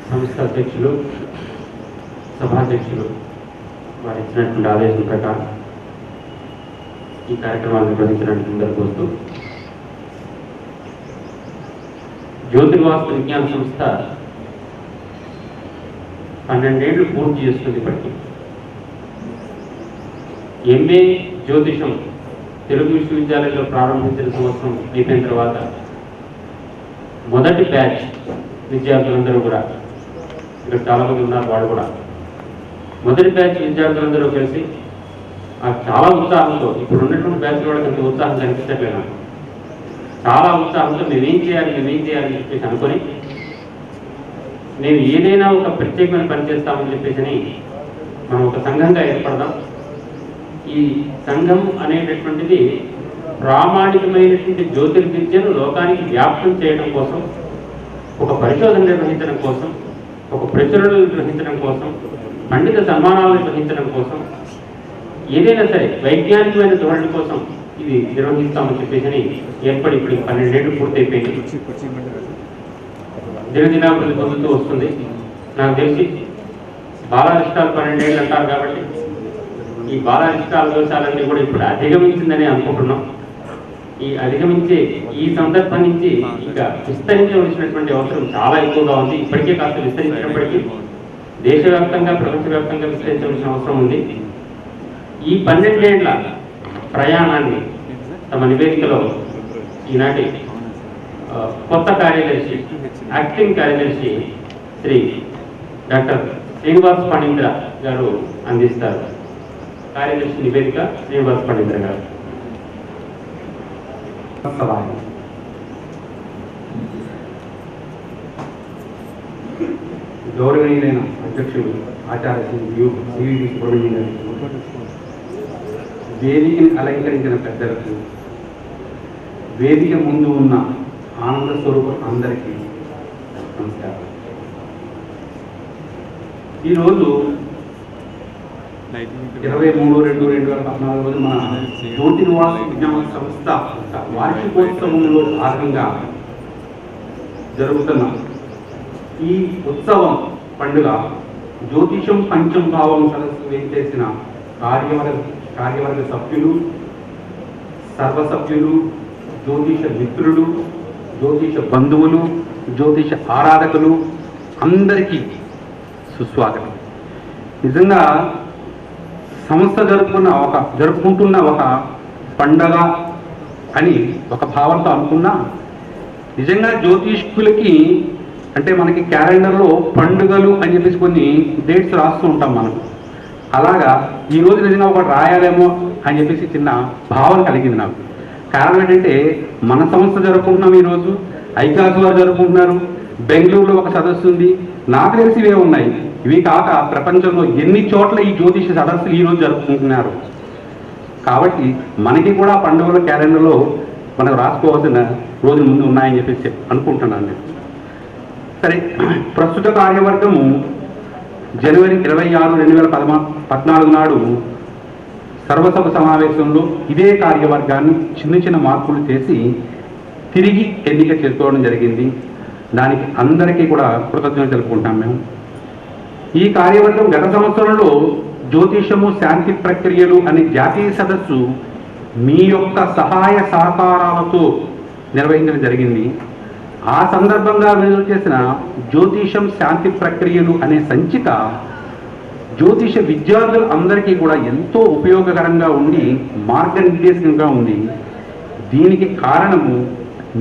సంస్థ అధ్యక్షులు సభాధ్యక్షులు వారు ఇచ్చినటువంటి ఆదేశం ప్రకారం ఈ కార్యక్రమాన్ని నిర్వహించడానికి ముందరకు వస్తూ జ్యోతిర్వాస్తు విజ్ఞాన సంస్థ 12 ఏళ్ళు పూర్తి చేస్తుంది. ఇప్పటికీ ఎంఏ జ్యోతిషం తెలుగు విశ్వవిద్యాలయంలో ప్రారంభించిన సంవత్సరం అయిపోయిన తర్వాత మొదటి బ్యాచ్ విద్యార్థులందరూ కూడా ఇక్కడ చాలామంది ఉన్నారు, వాళ్ళు కూడా మొదటి బ్యాచ్ విద్యార్థులందరూ కలిసి చాలా ఉత్సాహంతో, ఇప్పుడు ఉన్నటువంటి బ్యాచ్ వాళ్ళకి అంత ఉత్సాహం కనిపించట్లేదు, చాలా ఉత్సాహంతో మేమేం చేయాలని చెప్పేసి అనుకొని నేను ఏదైనా ఒక ప్రత్యేకమైన పని చేస్తామని చెప్పేసి మనం ఒక సంఘంగా ఏర్పడదాం. ఈ సంఘం అనేటటువంటిది ప్రామాణికమైనటువంటి జ్యోతిర్విద్యను లోకానికి వ్యాప్తం చేయడం కోసం, ఒక పరిశోధన నిర్వహించడం కోసం, ఒక ప్రచురణ నిర్వహించడం కోసం, పండిత సన్మానాలు నిర్వహించడం కోసం, ఏదైనా సరే వైజ్ఞానికమైన ధోరణి కోసం ఇది నిర్వహిస్తామని చెప్పేసి ఏర్పడి ఇప్పుడు 12 ఏళ్ళు పూర్తయిపోయింది. దినదినాభివృద్ధి పొందుతూ వస్తుంది. నాకు తెలిసి బాలారిష్టాలు 12 ఏళ్ళు అంటారు కాబట్టి ఈ బాలారిష్టాల దోషాలన్నీ కూడా ఇప్పుడు అధిగమించిందని అనుకుంటున్నాం. ఈ అధిగమించే ఈ సందర్భం నుంచి ఇక విస్తరించవలసినటువంటి అవసరం చాలా ఎక్కువగా ఉంది. ఇప్పటికే కాస్త విస్తరించినప్పటికీ దేశవ్యాప్తంగా ప్రపంచవ్యాప్తంగా విస్తరించవలసిన అవసరం ఉంది. ఈ 12 ఏళ్ల ప్రయాణాన్ని తమ నివేదికలో ఈనాటి కొత్త కార్యదర్శి, యాక్టింగ్ కార్యదర్శి శ్రీ డాక్టర్ శ్రీనివాస్ పణీంద్ర గారు అందిస్తారు. కార్యదర్శి నివేదిక శ్రీనివాస్ పణీంద్ర గారు. గౌరవనీయులైన అధ్యక్షులు ఆచార్య సివివి సుబ్రహ్మణ్యం గారికి, వేదికని అలంకరించిన పెద్దలకు, వేదిక ముందు ఉన్న ఆనంద స్వరూపం అందరికీ నమస్కారం. ఈరోజు 23/2/2014 రోజు మన జ్యోతిర్వాస్తు విజ్ఞాన సంస్థ వార్షికోత్సవంలో భాగంగా జరుగుతున్న ఈ ఉత్సవం పండుగ జ్యోతిషం పంచం భావం సదస్సు వేయించేసిన కార్యవర్గ సభ్యులు, సర్వసభ్యులు, జ్యోతిష మిత్రులు, జ్యోతిష బంధువులు, జ్యోతిష ఆరాధకులు అందరికీ సుస్వాగతం. నిజంగా సంస్థ జరుపుకుంటున్న ఒక పండగ అని ఒక భావంతో అనుకున్నా, నిజంగా జ్యోతిష్కులకి అంటే మనకి క్యాలెండర్లో పండుగలు అని చెప్పేసి కొన్ని డేట్స్ రాస్తూ ఉంటాం మనం. అలాగా ఈరోజు నిజంగా ఒకటి రాయాలేమో అని చెప్పేసి చిన్న భావన కలిగింది నాకు. కారణం ఏంటంటే మన సంస్థ జరుపుకుంటున్నాం, ఈరోజు ఐకాస్ వారు జరుపుకుంటున్నారు, బెంగళూరులో ఒక సదస్సు ఉంది, నాకు తెలిసి ఇవే ఉన్నాయి. ఇవి కాక ప్రపంచంలో ఎన్ని చోట్ల ఈ జ్యోతిష సదస్సులు ఈరోజు జరుపుకుంటున్నారు. కాబట్టి మనకి కూడా పండుగల క్యాలెండర్లో మనకు రాసుకోవాల్సిన రోజుల ముందు ఉన్నాయని చెప్పేసి అనుకుంటున్నాను నేను. సరే, ప్రస్తుత కార్యవర్గము జనవరి 26, 2014 నాడు సర్వసభ సమావేశంలో ఇదే కార్యవర్గాన్ని చిన్న మార్పులు చేసి తిరిగి ఎన్నిక చేసుకోవడం జరిగింది. దానికి అందరికీ కూడా కృతజ్ఞతలు తెలుపుకుంటాం మేము. ఈ కార్యవర్గం గత సంవత్సరంలో జ్యోతిషము శాంతి ప్రక్రియలు అనే జాతీయ సదస్సు మీ యొక్క సహాయ సహకారాలతో నిర్వహించడం జరిగింది. ఆ సందర్భంగా విడుదల చేసిన జ్యోతిషం శాంతి ప్రక్రియలు అనే సంచిక జ్యోతిష విద్యార్థులు అందరికీ కూడా ఎంతో ఉపయోగకరంగా ఉండి మార్గనిర్దేశకంగా ఉంది. దీనికి కారణము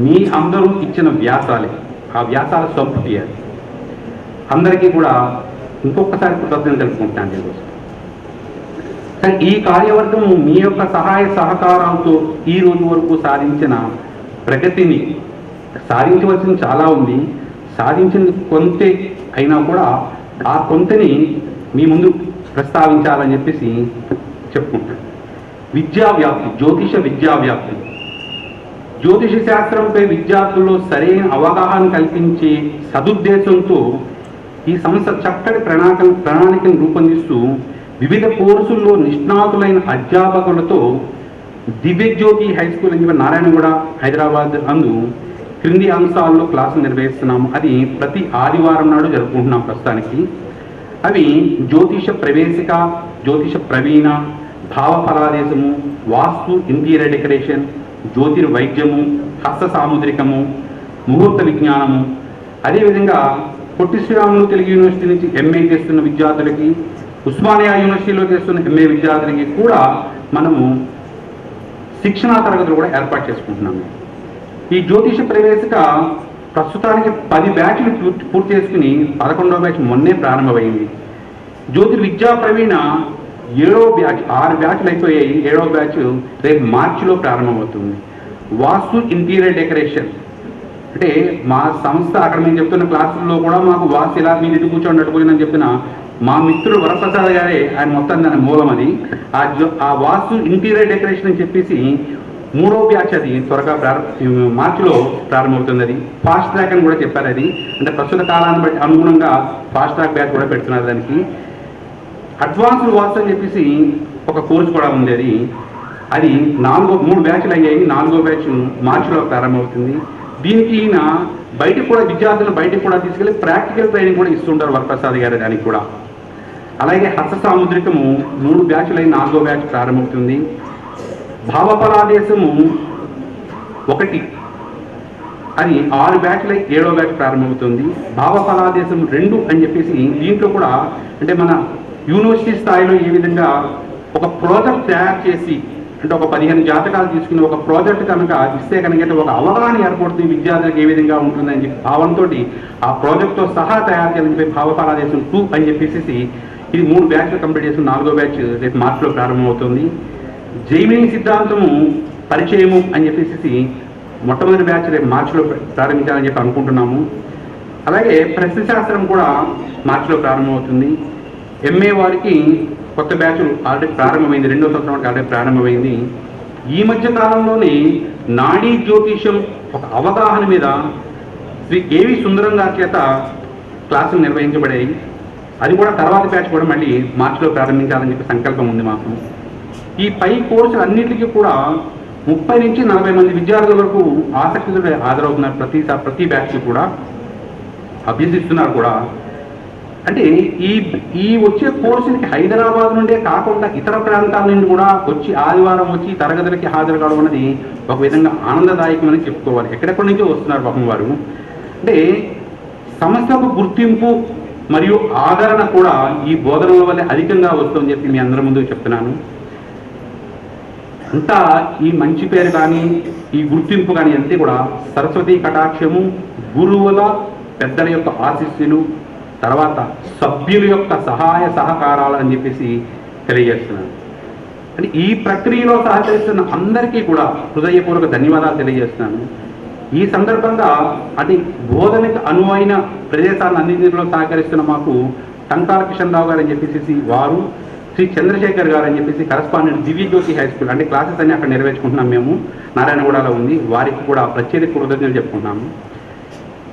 మీ అందరూ ఇచ్చిన వ్యాసాలే. ఆ వ్యాసాల సంపృతి అందరికీ కూడా ఇంకొకసారి కృతజ్ఞతలు తెలుపుకుంటాను ఈరోజు. కానీ ఈ కార్యవర్గము మీ యొక్క సహాయ సహకారాలతో ఈ రోజు వరకు సాధించిన ప్రగతిని, సాధించవలసిన చాలా ఉంది, సాధించింది కొంతే అయినా కూడా ఆ కొంతని మీ ముందు ప్రస్తావించాలని చెప్పేసి చెప్పుకుంటాను. విద్యావ్యాప్తి, జ్యోతిష విద్యావ్యాప్తి, జ్యోతిష శాస్త్రంపై విద్యార్థుల్లో సరైన అవగాహన కల్పించే సదుద్దేశంతో ఈ సంస్థ చక్కటి ప్రణాళికను రూపొందిస్తూ వివిధ కోర్సుల్లో నిష్ణాతులైన అధ్యాపకులతో దివ్యజ్యోతి హై స్కూల్ అని చెప్పి నారాయణగూడ హైదరాబాద్ అందు క్రింది అంశాల్లో క్లాసులు నిర్వహిస్తున్నాము. అది ప్రతి ఆదివారం నాడు జరుపుకుంటున్నాం ప్రస్తుతానికి. అవి జ్యోతిష ప్రవేశిక, జ్యోతిష ప్రవీణ, భావ ఫలాదేశము, వాస్తు ఇంటీరియర్ డెకరేషన్, జ్యోతిర్వైద్యము, హస్త సాముద్రికము, ముహూర్త విజ్ఞానము. అదేవిధంగా పొట్టి శ్రీరాములు తెలుగు యూనివర్సిటీ నుంచి ఎంఏ చేస్తున్న విద్యార్థులకి, ఉస్మానియా యూనివర్సిటీలో చేస్తున్న ఎంఏ విద్యార్థులకి కూడా మనము శిక్షణా తరగతులు కూడా ఏర్పాటు చేసుకుంటున్నాము. ఈ జ్యోతిష ప్రవేశిక ప్రస్తుతానికి 10 బ్యాచ్లు పూర్తి చేసుకుని 11వ బ్యాచ్ మొన్నే ప్రారంభమైంది. జ్యోతిర్విద్యా ప్రవీణ 7వ బ్యాచ్, 6 బ్యాచ్లు అయిపోయాయి. 7వ బ్యాచ్ రేపు మార్చిలో ప్రారంభమవుతుంది. వాస్తు ఇంటీరియర్ డెకరేషన్ అంటే మా సంస్థ అక్కడ మేము చెప్తున్న క్లాసుల్లో కూడా మాకు వాస్తు ఇలా మీరు ఇది కూర్చోండి అడుగుతుందని చెప్పిన మా మిత్రుడు వరప్రసాద్ గారే ఆయన మొత్తం దాని మూలం. అది ఆ వాస్తు ఇంటీరియర్ డెకరేషన్ అని చెప్పేసి 3వ బ్యాచ్ అది త్వరగా మార్చిలో ప్రారంభమవుతుంది. అది ఫాస్ట్ ట్రాక్ అని కూడా చెప్పారు. అది అంటే ప్రస్తుత కాలాన్ని బట్టి అనుగుణంగా ఫాస్ట్ ట్రాక్ బ్యాచ్ కూడా పెడుతున్నారు. దానికి అడ్వాన్స్డ్ వాస్తు అని చెప్పేసి ఒక కోర్సు కూడా ఉంది. అది 3 బ్యాచ్లు అయ్యాయి. 4వ బ్యాచ్ మార్చిలో ప్రారంభమవుతుంది. దీనికి ఈయన బయటకు కూడా విద్యార్థులను బయటకు కూడా తీసుకెళ్ళి ప్రాక్టికల్ ట్రైనింగ్ కూడా ఇస్తుంటారు వరప్రసాద్ గారు దానికి కూడా. అలాగే హస్త సాముద్రికము 3 బ్యాచ్లు అయి 4వ బ్యాచ్ ప్రారంభమవుతుంది. భావఫలాదేశము 1 అది 6 బ్యాచ్లు అయి 7వ బ్యాచ్ ప్రారంభమవుతుంది. భావఫలాదేశం 2 అని చెప్పేసి దీంట్లో కూడా అంటే మన యూనివర్సిటీ స్థాయిలో ఏ విధంగా ఒక ప్రాజెక్ట్ తయారు చేసి అంటే ఒక 15 జాతకాలు తీసుకుని ఒక ప్రాజెక్ట్ కనుక ఇస్తే కనుక ఒక అవగాహన ఏర్పడుతుంది విద్యార్థులకు ఏ విధంగా ఉంటుందని చెప్పి భావంతో ఆ ప్రాజెక్ట్తో సహా తయారు చేయాలని చెప్పి భావఫలాదేశం 2 అని చెప్పేసి ఇది 3 బ్యాచ్లు కంప్లీట్ చేసిన 4వ బ్యాచ్ రేపు మార్చిలో ప్రారంభమవుతుంది. జైమిని సిద్ధాంతము పరిచయము అని చెప్పేసి మొట్టమొదటి బ్యాచ్ రేపు మార్చిలో ప్రారంభించాలని చెప్పి అనుకుంటున్నాము. అలాగే ప్రశ్నశాస్త్రం కూడా మార్చిలో ప్రారంభమవుతుంది. ఎంఏ వారికి కొత్త బ్యాచ్ ఆల్రెడీ ప్రారంభమైంది. 2వ సంవత్సరం ఆల్రెడీ ప్రారంభమైంది. ఈ మధ్య కాలంలోనే నాడీ జ్యోతిషం ఒక అవగాహన మీద శ్రీ కేవి సుందరం గారి చేత క్లాసులు నిర్వహించబడాయి. అది కూడా తర్వాత బ్యాచ్ కూడా మళ్ళీ మార్చిలో ప్రారంభించాలని చెప్పి సంకల్పం ఉంది మాకు. ఈ పై కోర్సులు అన్నింటికీ కూడా 30 నుంచి 40 మంది విద్యార్థుల వరకు ఆసక్తితో హాజరవుతున్నారు. ప్రతి బ్యాచ్కి కూడా అభ్యసిస్తున్నారు కూడా. అంటే ఈ వచ్చే కోర్సులకి హైదరాబాద్ నుండే కాకుండా ఇతర ప్రాంతాల నుండి కూడా వచ్చి ఆదివారం వచ్చి తరగతులకి హాజరు కావడం అనేది ఒక విధంగా ఆనందదాయకమని చెప్పుకోవాలి. ఎక్కడెక్కడి నుంచో వస్తున్నారు పాపం వారు. అంటే సంస్థకు గుర్తింపు మరియు ఆదరణ కూడా ఈ బోధనల వల్ల అధికంగా వస్తుందని చెప్పి మీ అందరి ముందు చెప్తున్నాను. అంతా ఈ మంచి పేరు కానీ ఈ గుర్తింపు కానీ అంతే కూడా సరస్వతి కటాక్షము, గురువుల పెద్దల యొక్క ఆశీస్సులు, తర్వాత సభ్యుల యొక్క సహాయ సహకారాలు అని చెప్పేసి తెలియజేస్తున్నాను. అంటే ఈ ప్రక్రియలో సహకరిస్తున్న అందరికీ కూడా హృదయపూర్వక ధన్యవాదాలు తెలియజేస్తున్నాను. ఈ సందర్భంగా అంటే బోధనకు అనువైన ప్రదేశాలను అన్నింటిలో సహకరిస్తున్న మాకు టంకాల కిషన్రావు గారు అని చెప్పేసి వారు, శ్రీ చంద్రశేఖర్ గారు అని చెప్పేసి కరస్పాండెంట్ దివ్యజ్యోతి హై స్కూల్ అంటే క్లాసెస్ అన్ని అక్కడ నెరవేర్చుకుంటున్నాం మేము, నారాయణగూడలో ఉంది. వారికి కూడా ప్రత్యేక కృతజ్ఞతలు చెప్పుకుంటున్నాము.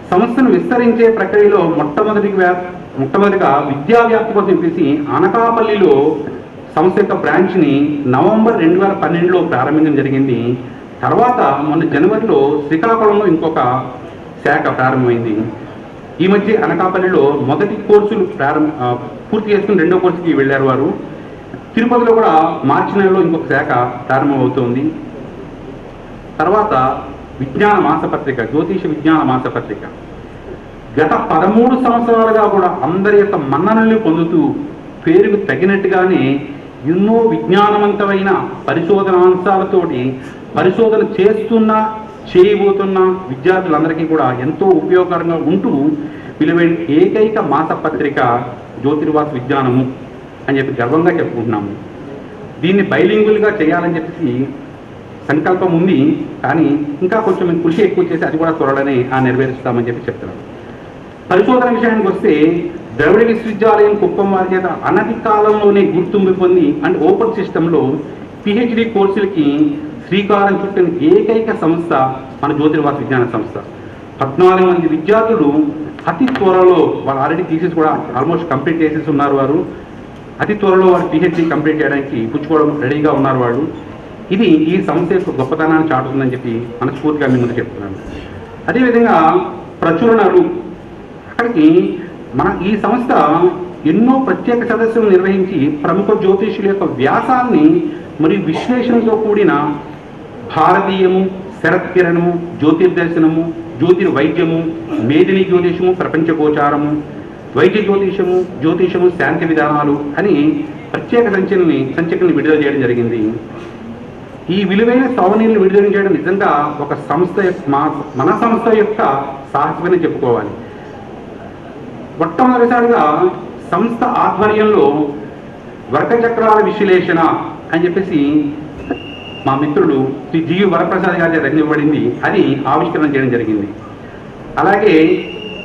సంస్థను విస్తరించే ప్రక్రియలో మొట్టమొదటిగా విద్యా వ్యాప్తి కోసం చెప్పేసి అనకాపల్లిలో సంస్థ యొక్క బ్రాంచ్ని నవంబర్ 2012లో ప్రారంభించడం జరిగింది. తర్వాత మొన్న జనవరిలో శ్రీకాకుళంలో ఇంకొక శాఖ ప్రారంభమైంది. ఈ మధ్య అనకాపల్లిలో మొదటి కోర్సులు పూర్తి చేసుకుని 2వ కోర్సుకి వెళ్ళారు వారు. తిరుపతిలో కూడా మార్చి నెలలో ఇంకొక శాఖ ప్రారంభమవుతోంది. తర్వాత విజ్ఞాన మాసపత్రిక, జ్యోతిష విజ్ఞాన మాసపత్రిక గత 13 సంవత్సరాలుగా కూడా అందరి యొక్క మన్ననల్ని పొందుతూ పేరుకు తగినట్టుగానే ఎన్నో విజ్ఞానవంతమైన పరిశోధనాంశాలతోటి పరిశోధన చేయబోతున్న విద్యార్థులందరికీ కూడా ఎంతో ఉపయోగకరంగా ఉంటూ విలువైన ఏకైక మాసపత్రిక జ్యోతిర్వాస్ విజ్ఞానము అని చెప్పి గర్వంగా చెప్పుకుంటున్నాము. దీన్ని బైలింగుల్గా చేయాలని చెప్పేసి సంకల్పం ఉంది. కానీ ఇంకా కొంచెం కృషి ఎక్కువ చేసి అది కూడా త్వరలోనే నెరవేరుస్తామని చెప్పి చెప్తున్నాం. పరిశోధన విషయానికి వస్తే ద్రవిడ విశ్వవిద్యాలయం కుప్పం వారి చేత అనతి కాలంలోనే గుర్తింపు పొంది అండ్ ఓపెన్ సిస్టంలో పిహెచ్డి కోర్సులకి శ్రీకారం చుట్టిన ఏకైక సంస్థ మన జ్యోతిర్వాస్ విజ్ఞాన సంస్థ. 14 మంది విద్యార్థులు అతి త్వరలో వాళ్ళు ఆల్రెడీ థీసిస్ కూడా ఆల్మోస్ట్ కంప్లీట్ చేసేసి ఉన్నారు. వారు అతి త్వరలో వారు పిహెచ్డి కంప్లీట్ చేయడానికి పుచ్చుకోవడం రెడీగా ఉన్నారు వాళ్ళు. ఇది ఈ సంస్థ యొక్క గొప్పతనాన్ని చాటుతుందని చెప్పి మనస్ఫూర్తిగా మీ ముందు చెప్తున్నాను. అదేవిధంగా ప్రచురణలు, అక్కడికి మన ఈ సంస్థ ఎన్నో ప్రత్యేక సదస్సులు నిర్వహించి ప్రముఖ జ్యోతిష్యుల యొక్క వ్యాసాన్ని మరియు విశ్లేషణతో కూడిన భారతీయము, శరత్కిరణము, జ్యోతిర్దర్శనము, జ్యోతిర్వైద్యము, మేదిని జ్యోతిషము, ప్రపంచ గోచారము, వైద్య జ్యోతిషము, శాంతి విధానాలు అని ప్రత్యేక సంచికల్ని విడుదల చేయడం జరిగింది. ఈ విలువైన సావనీలను విడుదల చేయడం నిజంగా ఒక సంస్థ మన సంస్థ యొక్క సాహసమని చెప్పుకోవాలి. మొట్టమొదటిసారిగా సంస్థ ఆధ్వర్యంలో వర్గచక్రాల విశ్లేషణ అని చెప్పేసి మా మిత్రుడు శ్రీ జీవి వరప్రసాద్ గారి రచించబడింది, అది ఆవిష్కరణ చేయడం జరిగింది. అలాగే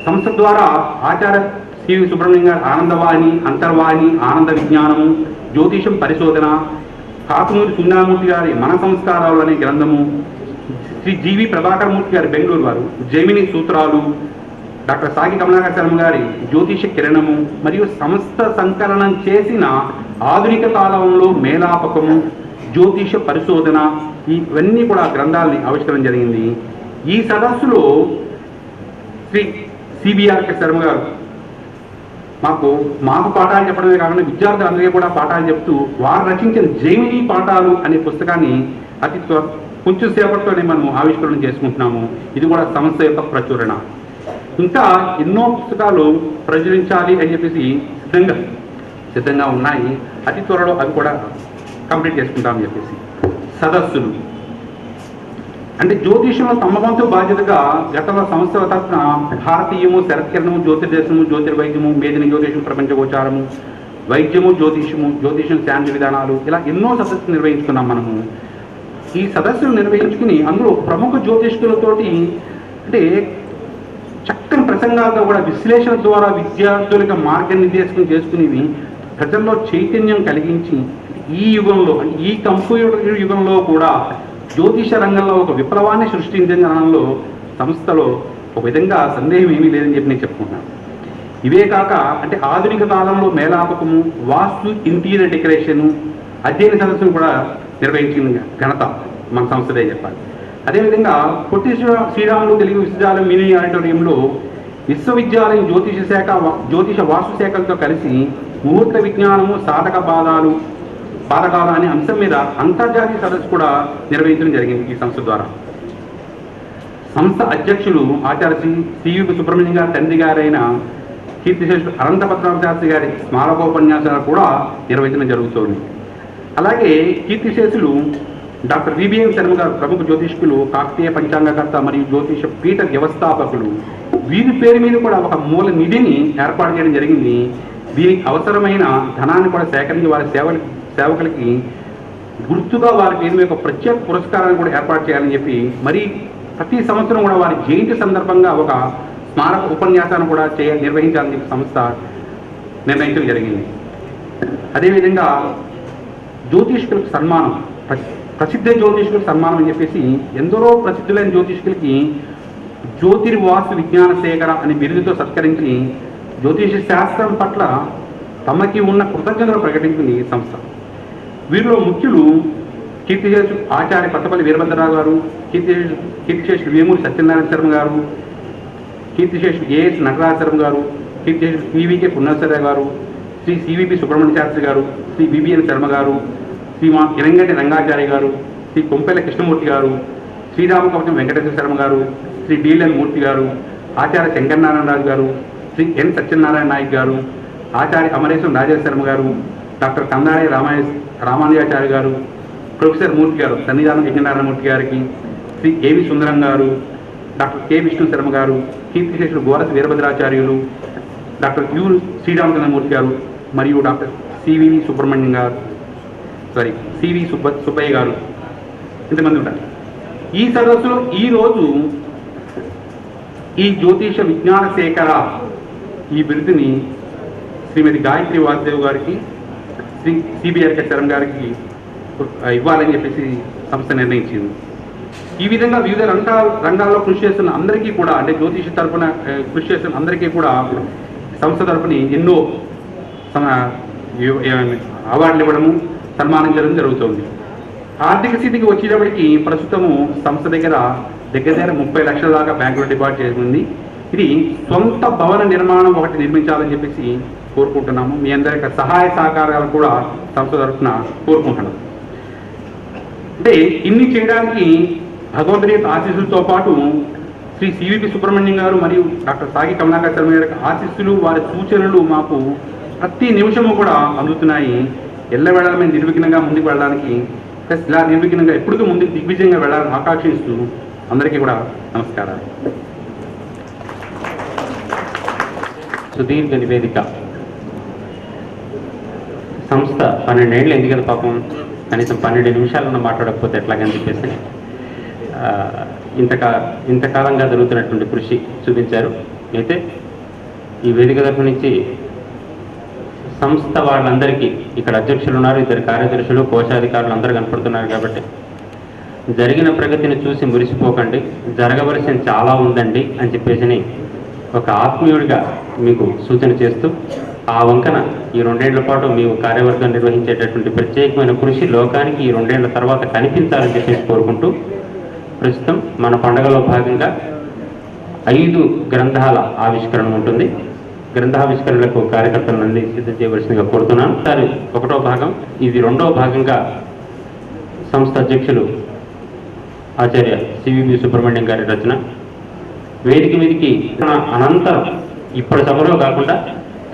సంస్థ ద్వారా ఆచార్య సివి సుబ్రహ్మణ్యం గారి ఆనందవాణి, అంతర్వాణి, ఆనంద విజ్ఞానము, జ్యోతిషం పరిశోధన, కాకుమూరి సుందరమూర్తి గారి మన సంస్కారాలు అనే గ్రంథము, శ్రీ జీవి ప్రభాకర్ మూర్తి గారి బెంగళూరు వారు జైమిని సూత్రాలు, డాక్టర్ సాగి కమలాకర్ శర్మ గారి జ్యోతిష కిరణము మరియు సంస్థ సంకలనం చేసిన ఆధునిక కాలంలో మేలాపకము, జ్యోతిష పరిశోధన, ఇవన్నీ కూడా గ్రంథాలని ఆవిష్కరణ జరిగింది. ఈ సదస్సులో శ్రీ సిబిఆర్కే శర్మ గారు మాకు పాఠాలు చెప్పడమే కాకుండా విద్యార్థులందరికీ కూడా పాఠాలు చెప్తూ వారు రచించిన జైమిని పాఠాలు అనే పుస్తకాన్ని కొంచెం సేపటితోనే మనం ఆవిష్కరణ చేసుకుంటున్నాము. ఇది కూడా సంస్థ యొక్క ప్రచురణ. ఇంకా ఎన్నో పుస్తకాలు ప్రచురించాలి అని చెప్పేసి సిద్ధంగా ఉన్నాయి. అతి త్వరలో అవి కూడా కంప్లీట్ చేసుకుంటామని చెప్పేసి. సదస్సులు అంటే జ్యోతిషంలో తమ వంతు బాధ్యతగా గతంలో సంస్థల తరఫున భారతీయము, శరత్కిరణము, జ్యోతిర్దర్శనము, జ్యోతిర్వైద్యము, మేదిని జ్యోతిషం, ప్రపంచ గోచారము, వైద్యము, జ్యోతిషం, శాంతి విధానాలు, ఇలా ఎన్నో సదస్సులు నిర్వహించుకున్నాం మనము. ఈ సదస్సులు నిర్వహించుకుని అందులో ప్రముఖ జ్యోతిష్కులతోటి అంటే చక్కని ప్రసంగాలతో కూడా విశ్లేషణ ద్వారా విద్యార్థులకు మార్గనిర్దేశం చేసుకునేవి ప్రజల్లో చైతన్యం కలిగించి ఈ యుగంలో అంటే ఈ కంప్యూటర్ యుగంలో కూడా జ్యోతిష రంగంలో ఒక విప్లవాన్ని సృష్టించడంలో సంస్థలో ఒక విధంగా సందేహం ఏమీ లేదని చెప్పి నేను చెప్పుకున్నాను. ఇవే కాక అంటే ఆధునిక కాలంలో మేళాపకము, వాస్తు, ఇంటీరియర్ డెకరేషను, అధ్యయన సదస్సును కూడా నిర్వహించిన ఘనత మన సంస్థదే చెప్పాలి. అదేవిధంగా పొట్టి శ్రీరాములు తెలుగు విశ్వవిద్యాలయం మినీ ఆడిటోరియంలో విశ్వవిద్యాలయం జ్యోతిష వాస్తు శాఖలతో కలిసి ముహూర్త విజ్ఞానము, సాధక బాధకాలు అనే అంశం మీద అంతర్జాతీయ సదస్సు కూడా నిర్వహించడం జరిగింది ఈ సంస్థ ద్వారా. సంస్థ అధ్యక్షులు ఆచార్య సివి సుబ్రహ్మణ్యం గారి తండ్రి గారైన కీర్తిశేషులు అనంత పద్మనాభ శాస్త్రి గారి స్మారకోపన్యాసాలు కూడా నిర్వహించడం జరుగుతోంది. అలాగే కీర్తిశేషులు డాక్టర్ విబిఎన్ శర్మ గారు ప్రముఖ జ్యోతిష్కులు, కాకతీయ పంచాంగకర్త మరియు జ్యోతిష పీఠ వ్యవస్థాపకులు. వీరి పేరు మీద కూడా ఒక మూల నిధిని ఏర్పాటు చేయడం జరిగింది. దీనికి అవసరమైన ధనాన్ని కూడా సేకరించి వారి సేవకులకి గుర్తుగా వారి పేరు మీద ఒక ప్రత్యేక పురస్కారాన్ని కూడా ఏర్పాటు చేయాలని చెప్పి మరి ప్రతి సంవత్సరం కూడా వారి జయంతి సందర్భంగా ఒక స్మారక ఉపన్యాసాన్ని కూడా నిర్వహించాలని చెప్పి సంస్థ నిర్ణయించడం జరిగింది. అదేవిధంగా జ్యోతిష్కులకు సన్మానం, ప్రసిద్ధ జ్యోతిష్కులకు సన్మానం అని చెప్పేసి ఎందరో ప్రసిద్ధులైన జ్యోతిష్కులకి జ్యోతిర్వాస్తు విజ్ఞాన శేఖర అనే బిరుదుతో సత్కరించి జ్యోతిష శాస్త్రం పట్ల తమకి ఉన్న కృతజ్ఞతలు ప్రకటించింది ఈ సంస్థ. వీరిలో ముఖ్యులు కీర్తిశేషు ఆచార్య కొత్తపల్లి వీరభద్రరావు గారు, కీర్తిశేషులు వేమూరి సత్యనారాయణ శర్మ గారు, కీర్తిశేషులు ఏఎస్ నటరాజ శర్మ గారు, కీర్తిశేషులు పివికే పున్నశ్వర గారు, శ్రీ సివిపి సుబ్రహ్మణ్య శాస్త్రి గారు, శ్రీ బిబిఎన్ శర్మ గారు, శ్రీమా ఇరంగంటి రంగాచార్య గారు, శ్రీ కొంపెల్ల కృష్ణమూర్తి గారు, శ్రీరామకవచం వెంకటేశ్వర శర్మ గారు, శ్రీ డిఎల్ఎన్ మూర్తి గారు, ఆచార్య శంకరనారాయణరాజు గారు, శ్రీ ఎన్ సత్యనారాయణ నాయక్ గారు, ఆచార్య అమరేశ్వరం రాజేశ్వర శర్మ గారు, డాక్టర్ కందాడే రామానుజాచార్య గారు, ప్రొఫెసర్ మూర్తి గారు, సన్నిధానం యజ్ఞనారాయణమూర్తి గారికి, శ్రీ ఏవి సుందరం గారు, డాక్టర్ కె విష్ణు శర్మ గారు, కీర్తిశేషులు గోరస్ వీరభద్రాచార్యులు, డాక్టర్ యు శ్రీరామచంద్రమూర్తి గారు మరియు డాక్టర్ సివి సుబ్రహ్మణ్యం గారు, సివి సుబ్బయ్య గారు, ఇంతమంది ఉంటారు. ఈ సదస్సులో ఈరోజు ఈ జ్యోతిష విజ్ఞాన శేఖర ఈ బిరుదుని శ్రీమతి గాయత్రి వాసుదేవ్ గారికి, శ్రీ సిబిఆర్కే శర్మ గారికి ఇవ్వాలని చెప్పేసి సంస్థ నిర్ణయించింది. ఈ విధంగా వివిధ రంగాల్లో కృషి చేస్తున్న అందరికీ కూడా అంటే జ్యోతిష తరఫున కృషి చేస్తున్న అందరికీ కూడా సంస్థ తరఫున ఎన్నో అవార్డులు ఇవ్వడము, సన్మానించడం జరుగుతుంది. ఆర్థిక స్థితికి వచ్చేటప్పటికి ప్రస్తుతము సంస్థ దగ్గర దగ్గర దగ్గర 30 లక్షల దాకా బ్యాంకులో డిపాజిట్ చేసింది. ఇది సొంత భవన నిర్మాణం ఒకటి నిర్మించాలని చెప్పేసి కోరుకుంటున్నాము. మీ అందరి సహాయ సహకారాలు కూడా సంస్థ తరఫున కోరుకుంటున్నాం. అంటే ఇన్ని చేయడానికి భగవంతుని ఆశీస్సులతో పాటు శ్రీ సివిపి సుబ్రహ్మణ్యం గారు మరియు డాక్టర్ సాగి కమలాకర్ శర్మ గారి ఆశీస్సులు, వారి సూచనలు మాకు ప్రతి నిమిషము కూడా అందుతున్నాయి. ఎల్లవేళ మేము నిర్విఘ్నంగా ముందుకు వెళ్ళడానికి, ప్లస్ ఇలా నిర్విఘ్నంగా ఎప్పటికీ ముందుకు దిగ్విజయంగా వెళ్ళాలని ఆకాంక్షిస్తూ అందరికీ కూడా నమస్కారాలు. సుదీర్ఘ నివేదిక. సంస్థ 12 ఏళ్ళు ఎందుకంటే పాపం కనీసం 12 నిమిషాలను మాట్లాడకపోతే ఎట్లాగని చెప్పేసి ఇంతకాలంగా జరుగుతున్నటువంటి కృషి చూపించారు. అయితే ఈ వేదిక తరఫు నుంచి సంస్థ వాళ్ళందరికీ, ఇక్కడ అధ్యక్షులు ఉన్నారు, 2 కార్యదర్శులు, కోశాధికారులు అందరూ కనపడుతున్నారు కాబట్టి జరిగిన ప్రగతిని చూసి మురిసిపోకండి, జరగవలసిన చాలా ఉందండి అని చెప్పేసి ఒక ఆత్మీయుడిగా మీకు సూచన చేస్తూ ఆ వంకన ఈ 2 ఏళ్ల పాటు మేము కార్యవర్గం నిర్వహించేటటువంటి ప్రత్యేకమైన కృషి లోకానికి ఈ 2 ఏళ్ల తర్వాత కనిపించాలని చెప్పేసి కోరుకుంటూ, ప్రస్తుతం మన పండుగలో భాగంగా 5 గ్రంథాల ఆవిష్కరణ ఉంటుంది. గ్రంథావిష్కరణలకు కార్యకర్తలను సిద్ధం చేయవలసిందిగా కోరుతున్నాను. సరే, 1వ భాగం, ఇది 2వ భాగంగా సంస్థ అధ్యక్షులు ఆచార్య సివిపి సుబ్రహ్మణ్యం గారి రచన. వేదిక మీదికి అనంతరం ఇప్పటి సభలో కాకుండా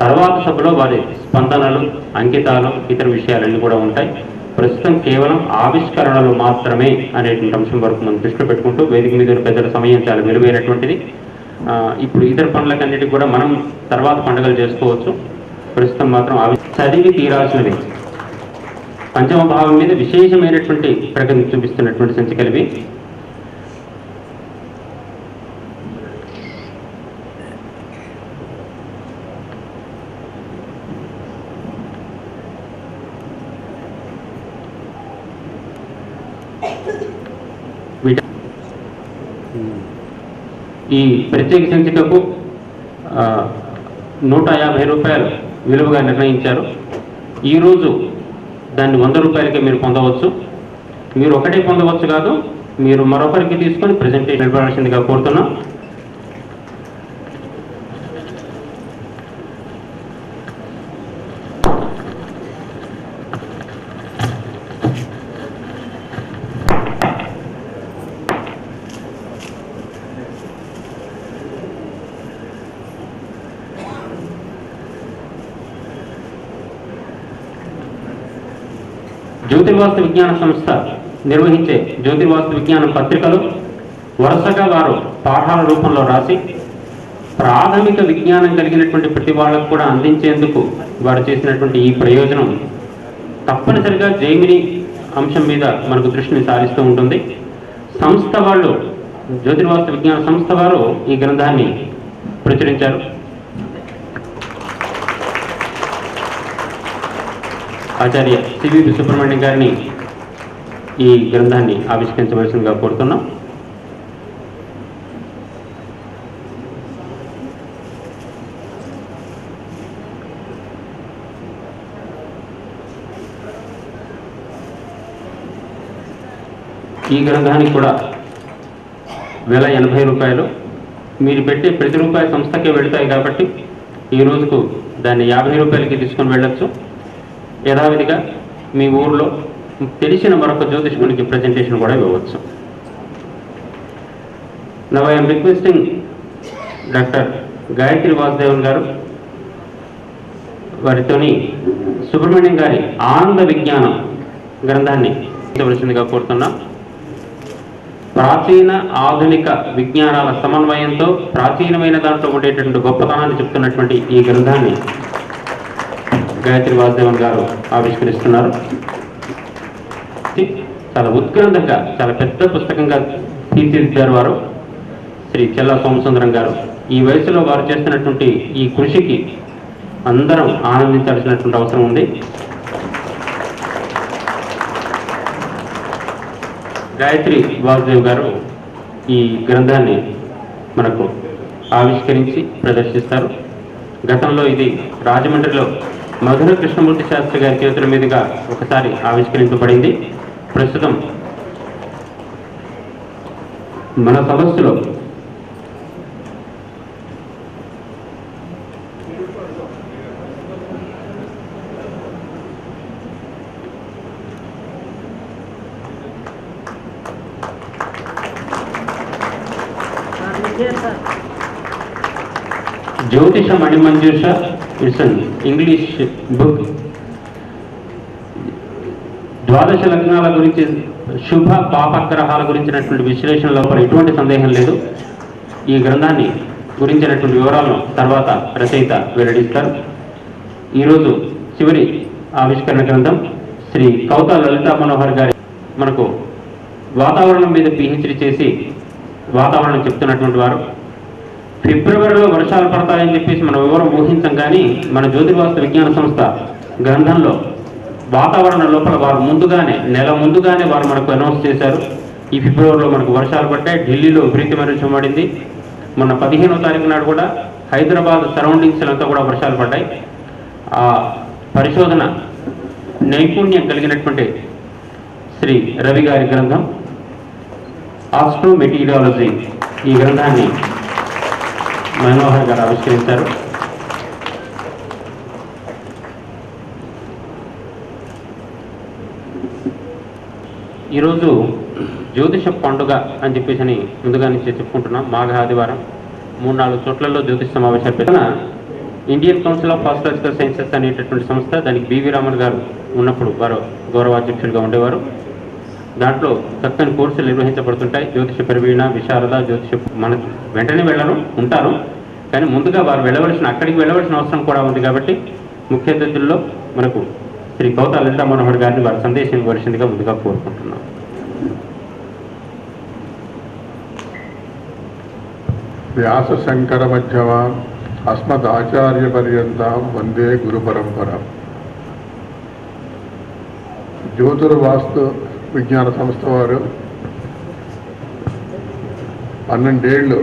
తర్వాత సభలో వారి స్పందనలు, అంకితాలు, ఇతర విషయాలన్నీ కూడా ఉంటాయి. ప్రస్తుతం కేవలం ఆవిష్కరణలు మాత్రమే అనేటువంటి అంశం వరకు మనం దృష్టిలో పెట్టుకుంటూ, వేదిక మీద పెద్దల సమయం చాలా విలువైనటువంటిది. ఇప్పుడు ఇతర పనులకన్నిటికీ కూడా మనం తర్వాత పండుగలు చేసుకోవచ్చు. ప్రస్తుతం మాత్రం చదివి తీరాల్సినవి. పంచమ భావం మీద విశేషమైనటువంటి ప్రగతిని చూపిస్తున్నటువంటి సంచికలివి. ఈ ప్రత్యేక సంచికకు 150 రూపాయలు విలువగా నిర్ణయించారు. ఈరోజు దాన్ని 100 రూపాయలకే మీరు పొందవచ్చు. మీరు ఒకటే పొందవచ్చు కాదు, మీరు మరొకరికి తీసుకొని ప్రెజెంటేషన్ ఇవ్వాల్సిందిగా కోరుతున్నాం. జ్యోతిర్వాస్తు విజ్ఞాన సంస్థ నిర్వహించే జ్యోతిర్వాస్తు విజ్ఞానం పత్రికలు వరుసగా వారు పాఠాల రూపంలో రాసి ప్రాథమిక విజ్ఞానం కలిగినటువంటి ప్రతి వాళ్ళకు కూడా అందించేందుకు వారు చేసినటువంటి ఈ ప్రయోజనం తప్పనిసరిగా జైమిని అంశం మీద మనకు దృష్టిని సారిస్తూ ఉంటుంది. సంస్థ వాళ్ళు, జ్యోతిర్వాస్తు విజ్ఞాన సంస్థ వారు ఈ గ్రంథాన్ని ప్రచురించారు. ఆచార్య సివిపి సుబ్రహ్మణ్యం గారిని ఈ గ్రంథాన్ని ఆవిష్కరించవలసిందిగా కోరుతున్నాం. ఈ గ్రంథానికి కూడా 1080 రూపాయలు. మీరు పెట్టే ప్రతి రూపాయి సంస్థకే వెళతాయి కాబట్టి ఈ రోజుకు దాన్ని 50 రూపాయలకి తీసుకొని వెళ్ళొచ్చు. యథావిధిగా మీ ఊర్లో తెలిసిన మరొక జ్యోతిష్కునికి ప్రజెంటేషన్ కూడా ఇవ్వవచ్చు. Now I'm requesting doctor Gayatri Vasudevan గారు వారితోని సుబ్రహ్మణ్యం గారి ఆనంద విజ్ఞానం గ్రంథాన్ని ఇవ్వవలసిందిగా కోరుతున్నాం. ప్రాచీన ఆధునిక విజ్ఞానాల సమన్వయంతో ప్రాచీనమైన దాంట్లో ఉండేటటువంటి గొప్పతనాన్ని చెప్తున్నటువంటి ఈ గ్రంథాన్ని గాయత్రి వాసుదేవన్ గారు ఆవిష్కరిస్తున్నారు. చాలా ఉత్గ్రంథంగా, చాలా పెద్ద పుస్తకంగా తీర్చిదిద్దారు వారు, శ్రీ చెల్లా సోమసుందరం గారు. ఈ వయసులో వారు చేస్తున్నటువంటి ఈ కృషికి అందరం ఆనందించాల్సినటువంటి అవసరం ఉంది. గాయత్రి వాసుదేవ్ గారు ఈ గ్రంథాన్ని మనకు ఆవిష్కరించి ప్రదర్శిస్తారు. గతంలో ఇది రాజమండ్రిలో మధుర కృష్ణమూర్తి శాస్త్రి గారి చేతుల మీదుగా ఒకసారి ఆవిష్కరించబడింది. ప్రస్తుతం మన సదస్సులో జ్యోతిష మణిమంజూష ఇట్స్ అన్ ఇంగ్లీష్ బుక్. ద్వాదశ లగ్నాల గురించి, శుభ పాపగ్రహాల గురించినటువంటి విశ్లేషణ లోపల ఎటువంటి సందేహం లేదు. ఈ గ్రంథాన్ని గురించినటువంటి వివరాలను తర్వాత రచయిత వెల్లడిస్తారు. ఈరోజు చివరి ఆవిష్కరణ గ్రంథం శ్రీ కౌత లలితా మనోహర్ గారి మనకు వాతావరణం మీద పిహెచ్డి చేసి వాతావరణం చెప్తున్నటువంటి వారు. ఫిబ్రవరిలో వర్షాలు పడతాయని చెప్పేసి మనం వివరం ఊహించం, కానీ మన జ్యోతిర్వాస్తు విజ్ఞాన సంస్థ గ్రంథంలో వాతావరణం లోపల వారు ముందుగానే, నెల ముందుగానే వారు మనకు అనౌన్స్ చేశారు. ఈ ఫిబ్రవరిలో మనకు వర్షాలు పడ్డాయి, ఢిల్లీలో విపరీతమైన వర్షం పడింది. మొన్న 15వ తారీఖు నాడు కూడా హైదరాబాద్ సరౌండింగ్స్ అంతా కూడా వర్షాలు పడ్డాయి. ఆ పరిశోధన నైపుణ్యం కలిగినటువంటి శ్రీ రవి గారి గ్రంథం ఆస్ట్రో మెటీరియాలజీ, ఈ గ్రంథాన్ని మనోహర్ గారు ఆవిష్కరించారు. ఈరోజు జ్యోతిష పండుగ అని చెప్పేసి అని ముందుగా నుంచి చెప్పుకుంటున్నాం. మాఘ ఆదివారం 3-4 చోట్లలో జ్యోతిష సమావేశాలు పెట్టిన Indian council of astrological sciences అనేటటువంటి సంస్థ, దానికి బివి రామన్ గారు ఉన్నప్పుడు వారు గౌరవాధ్యక్షుడిగా ఉండేవారు. దాంట్లో చక్కని కోర్సులు నిర్వహించబడుతుంటాయి. జ్యోతిష ప్రవీణ, విశారద, జ్యోతిష మన వెంటనే వెళ్ళను ఉంటారు, కానీ ముందుగా వారు అక్కడికి వెళ్ళవలసిన అవసరం కూడా ఉంది. కాబట్టి ముఖ్య అతిథుల్లో మనకు శ్రీ కౌత లలితా మనోహర్ గారిని వారి సందేశం ఇవ్వాల్సిందిగా ముందుగా కోరుకుంటున్నాం. వ్యాస శంకర మధ్యమ అస్మద్ ఆచార్య పర్యంతం వందే గురు పరంపర. జ్యోతిర్వాస్తు విజ్ఞాన సంస్థ వారు 12 ఏళ్ళు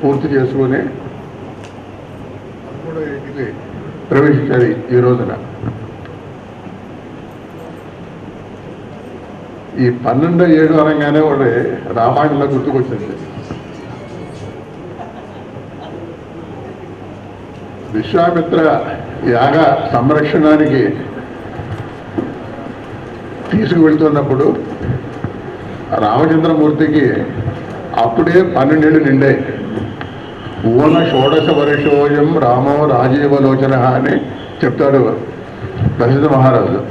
పూర్తి చేసుకుని ప్రవేశించారు ఈ రోజున. ఈ 12 అనగానే వాడు రామాయణంలో గుర్తుకొచ్చింది. విశ్వామిత్ర యాగ సంరక్షణానికి తీసుకువెళ్తున్నప్పుడు రామచంద్రమూర్తికి అప్పుడే 12 ఏళ్ళు నిండాయి. ఊన షోడశ వర్షోయం రామో రాజీవలోచన అని చెప్తాడు దశరథ మహారాజు.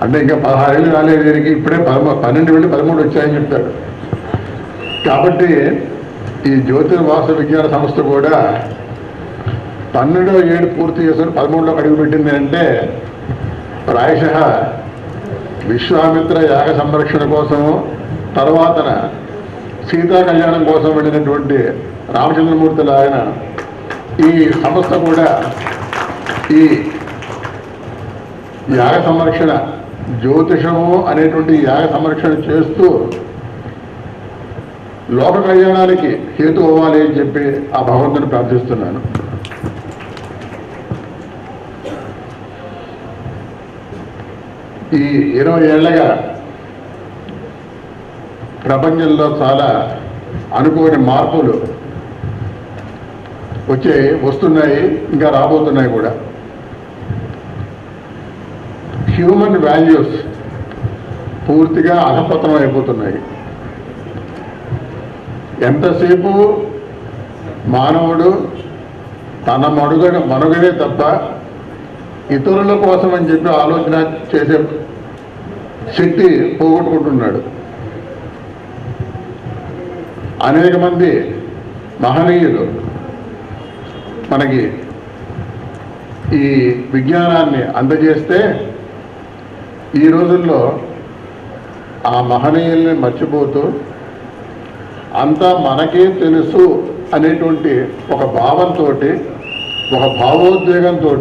అంటే ఇంకా 16 ఏళ్ళు రాలేదు దీనికి, ఇప్పుడే 12 వెళ్ళి 13 వచ్చాయని చెప్తాడు. కాబట్టి ఈ జ్యోతిర్వాస్తు విజ్ఞాన సంస్థ కూడా 12వ ఏడు పూర్తి చేసుకుని 13లోకి అడుగుపెట్టింది అంటే ప్రాయశః విశ్వామిత్ర యాగ సంరక్షణ కోసము, తర్వాతన సీతా కళ్యాణం కోసం వెళ్ళినటువంటి రామచంద్రమూర్తులు ఆయన ఈ సంస్థ కూడా ఈ యాగ సంరక్షణ, జ్యోతిషము అనేటువంటి యాగ సంరక్షణ చేస్తూ లోక కళ్యాణానికి హేతు అవ్వాలి అని చెప్పి ఆ భగవంతుని ప్రార్థిస్తున్నాను. ఈ 20 ఏళ్లగా ప్రపంచంలో చాలా అనుకోని మార్పులు వస్తున్నాయి, ఇంకా రాబోతున్నాయి కూడా. హ్యూమన్ వాల్యూస్ పూర్తిగా అధపతనం అయిపోతున్నాయి. ఎంతసేపు మానవుడు తన మనుగడే తప్ప ఇతరుల కోసం అని చెప్పి ఆలోచన చేసే శక్తి పోగొట్టుకుంటున్నాడు. అనేక మంది మహనీయులు మనకి ఈ విజ్ఞానాన్ని అందజేస్తే ఈ రోజుల్లో ఆ మహనీయుల్ని మర్చిపోతూ అంతా మనకే తెలుసు అనేటువంటి ఒక భావంతో, ఒక భావోద్వేగంతో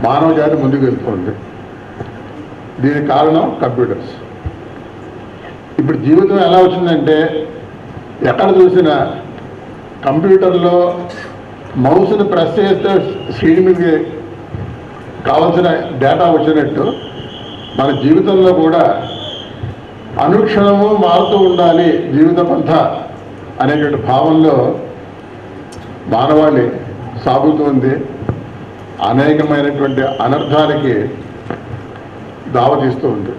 మానవ జాతి ముందుకు వెళ్తుంది. దీనికి కారణం కంప్యూటర్స్. ఇప్పుడు జీవితం ఎలా వచ్చిందంటే ఎక్కడ చూసినా కంప్యూటర్లో మౌస్ని ప్రెస్ చేస్తే స్క్రీన్ మీద కావాల్సిన డేటా వచ్చినట్టు మన జీవితంలో కూడా అనుక్షణము మారుతూ ఉండాలి జీవితం అంతా అనేటువంటి భావంలో మానవాళి సాగుతుంది. అనేకమైనటువంటి అనర్థాలకి దావతీస్తూ ఉంది.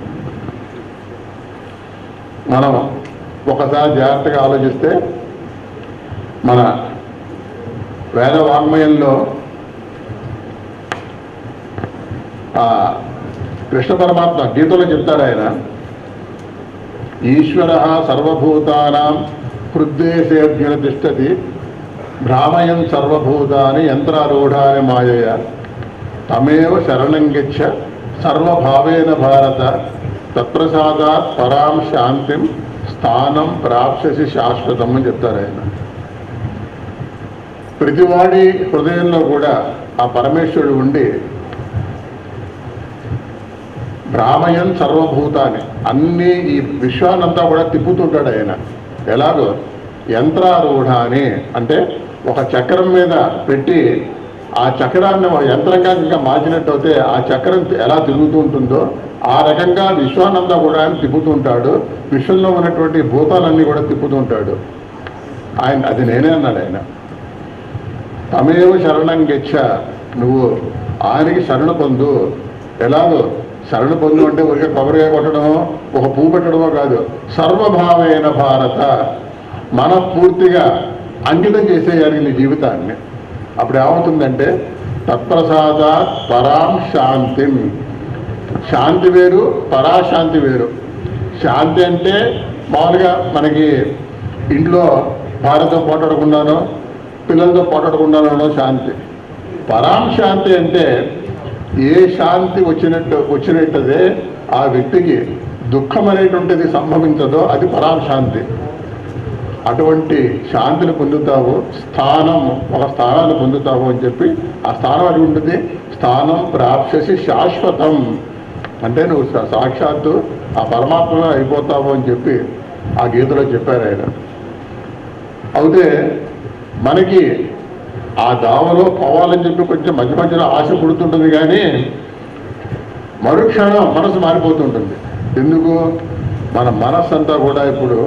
మనం ఒకసారి జాగ్రత్తగా ఆలోచిస్తే మన వేద వాంగ్మయంలో కృష్ణ పరమాత్మ గీతలో చెప్తాడు ఆయన, ఈశ్వర సర్వభూతానాం హృద్దేశేర్జున తిష్టతి భ్రామయం సర్వభూతాని యంత్రారూఢాని మాయయ తమేవ శరణం గచ్చ సర్వభావేన భారత తత్ప్రసాదాత్ పరాం శాంతిం స్థానం ప్రాప్స్యసి శాశ్వతం అని చెప్తారు ఆయన. ప్రతివాడి హృదయంలో కూడా ఆ పరమేశ్వరుడు ఉండి భ్రామయం సర్వభూతాన్ని అన్ని ఈ విశ్వాన్నంతా కూడా తిప్పుతుంటాడు ఆయన. ఎలాగో యంత్రారూఢాన్ని అంటే ఒక చక్రం మీద పెట్టి ఆ చక్రాన్ని ఒక యంత్రంగా ఇంకా మార్చినట్టయితే ఆ చక్రం ఎలా తిరుగుతూ ఉంటుందో ఆ రకంగా విశ్వానంతా కూడా ఆయన తిప్పుతూ ఉంటాడు. విశ్వంలో ఉన్నటువంటి భూతాలన్నీ కూడా తిప్పుతూ ఉంటాడు ఆయన. అది నేనే అన్నాడు ఆయన. తమేవ శరణం గచ్చ, నువ్వు ఆయనకి శరణ పొందు. ఎలాగో శరణ పొందు అంటే ఊరికే కొబ్బరికాయ కొట్టడమో ఒక పువ్వు పెట్టడమో కాదు, సర్వభావేన భారత మనపూర్తిగా అంకితం చేసేయాలి నీ జీవితాన్ని. అప్పుడు ఏమవుతుందంటే తత్ప్రసాదాత్ పరాం శాంతిం, శాంతి వేరు పరాశాంతి వేరు. శాంతి అంటే మామూలుగా మనకి ఇంట్లో భార్యతో పోటాడకుండానో పిల్లలతో పోటాడకుండానో శాంతి. పరాం శాంతి అంటే ఏ శాంతి వచ్చినట్టదే ఆ వ్యక్తికి దుఃఖం అనేటువంటిది సంభవించదో అది పరాం శాంతి. అటువంటి శాంతిని పొందుతావు, స్థానం ఒక స్థానాన్ని పొందుతావు అని చెప్పి ఆ స్థానం అది ఉంటుంది. స్థానం ప్రాప్స్యసి శాశ్వతం అంటే నువ్వు సాక్షాత్తు ఆ పరమాత్మగా అయిపోతావు అని చెప్పి ఆ గీతలో చెప్పారు ఆయన. అయితే మనకి ఆ దావలో పోవాలని చెప్పి కొంచెం మధ్య మధ్యలో ఆశ పుడుతుంటుంది, కానీ మరుక్షణం మనసు మారిపోతుంటుంది. ఎందుకు? మన మనస్సు అంతా కూడా ఇప్పుడు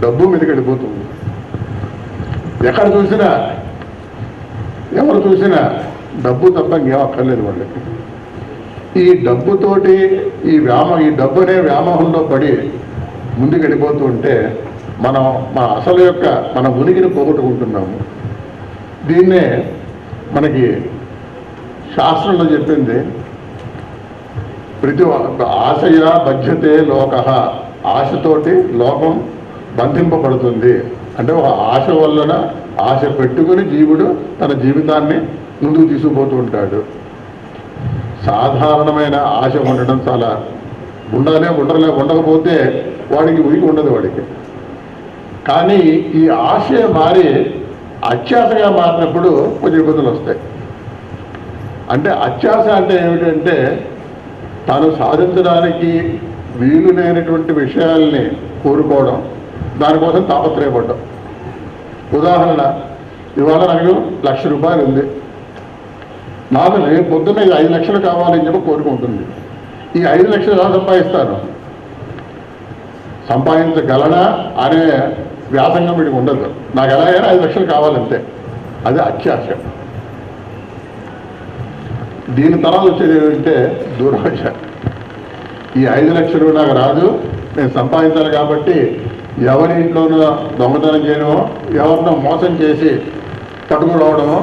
డబ్బు మీదకి వెళ్ళిపోతుంది. ఎక్కడ చూసినా ఎవరు చూసినా డబ్బు తప్ప ఇంకేం అక్కర్లేదు వాళ్ళకి. ఈ డబ్బుతోటి ఈ డబ్బు అనే వ్యామోహంలో పడి ముందుకు వెళ్ళిపోతూ ఉంటే మనం మన అసలు యొక్క మన ఉనికిని పోగొట్టుకుంటున్నాము. దీన్నే మనకి శాస్త్రంలో చెప్పింది, ప్రతి ఆశయ బధ్యతే లోక, ఆశతోటి లోకం బంధింపబడుతుంది. అంటే ఒక ఆశ వలన ఆశ పెట్టుకుని జీవుడు తన జీవితాన్ని ముందుకు తీసుకుపోతూ ఉంటాడు. సాధారణమైన ఆశ ఉండడం చాలా ఉండకపోతే వాడికి ఉనికి ఉండదు వాడికి. కానీ ఈ ఆశ మారి అత్యాశగా మారినప్పుడు కొంచెం ఇబ్బందులు వస్తాయి. అంటే అత్యాశ అంటే ఏమిటంటే తాను సాధించడానికి వీలు లేనటువంటి విషయాల్ని కోరుకోవడం, దానికోసం తాపత్రయపడ్డం. ఉదాహరణ, ఇవాళ నాకు 1,00,000 రూపాయలు ఉంది, నాకు రేపు పొద్దున్న 5 లక్షలు కావాలని చెప్పి కోరుకుంటుంది. ఈ 5 లక్షలు ఎలా సంపాదిస్తాను, సంపాదించగలనా అనే వ్యాసంగం వీడికి ఉండదు. నాకు ఎలాగైనా 5 లక్షలు కావాలంటే అది అత్యాశ. దీని తర్వాత వచ్చేది ఏమిటంటే దురాశ. ఈ 5 లక్షలు నాకు రాదు, నేను సంపాదించాలి కాబట్టి ఎవరి ఇంట్లోనూ దొంగతనం చేయడమో ఎవరినో మోసం చేసి పట్టుకురావడమో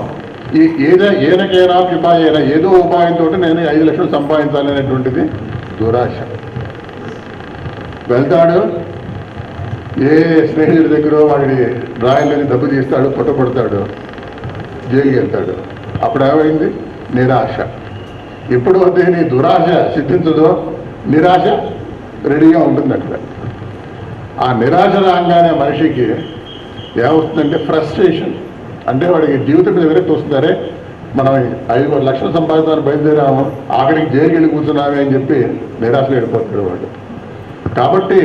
ఏనకైనా పిపాయైనా ఏదో ఉపాయంతో నేను 5 లక్షలు సంపాదించాలనేటువంటిది దురాశ. వెళ్తాడు, ఏ స్నేహితుడి దగ్గర వాడి డ్రాయింగ్లని దెబ్బ తీస్తాడు, పట్టుబడతాడు, జైలుకి వెళ్తాడు. అప్పుడు ఏమైంది? నిరాశ. ఎప్పుడు వద్దే నీ దురాశ సిద్ధించదో నిరాశ రెడీగా ఉంటుంది అక్కడ. ఆ నిరాశ రాగానే మనిషికి ఏమవుతుందంటే ఫ్రస్ట్రేషన్. అంటే వాడికి జీవితం మీద విరక్తి వస్తుందరే, మనం 5 లక్షలు సంపాదించాలని బయలుదేరాము, ఆఖరికి జైలుకి వెళ్ళి కూర్చున్నామే అని చెప్పి నిరాశలో వెళ్ళిపోతాడు వాడు. కాబట్టి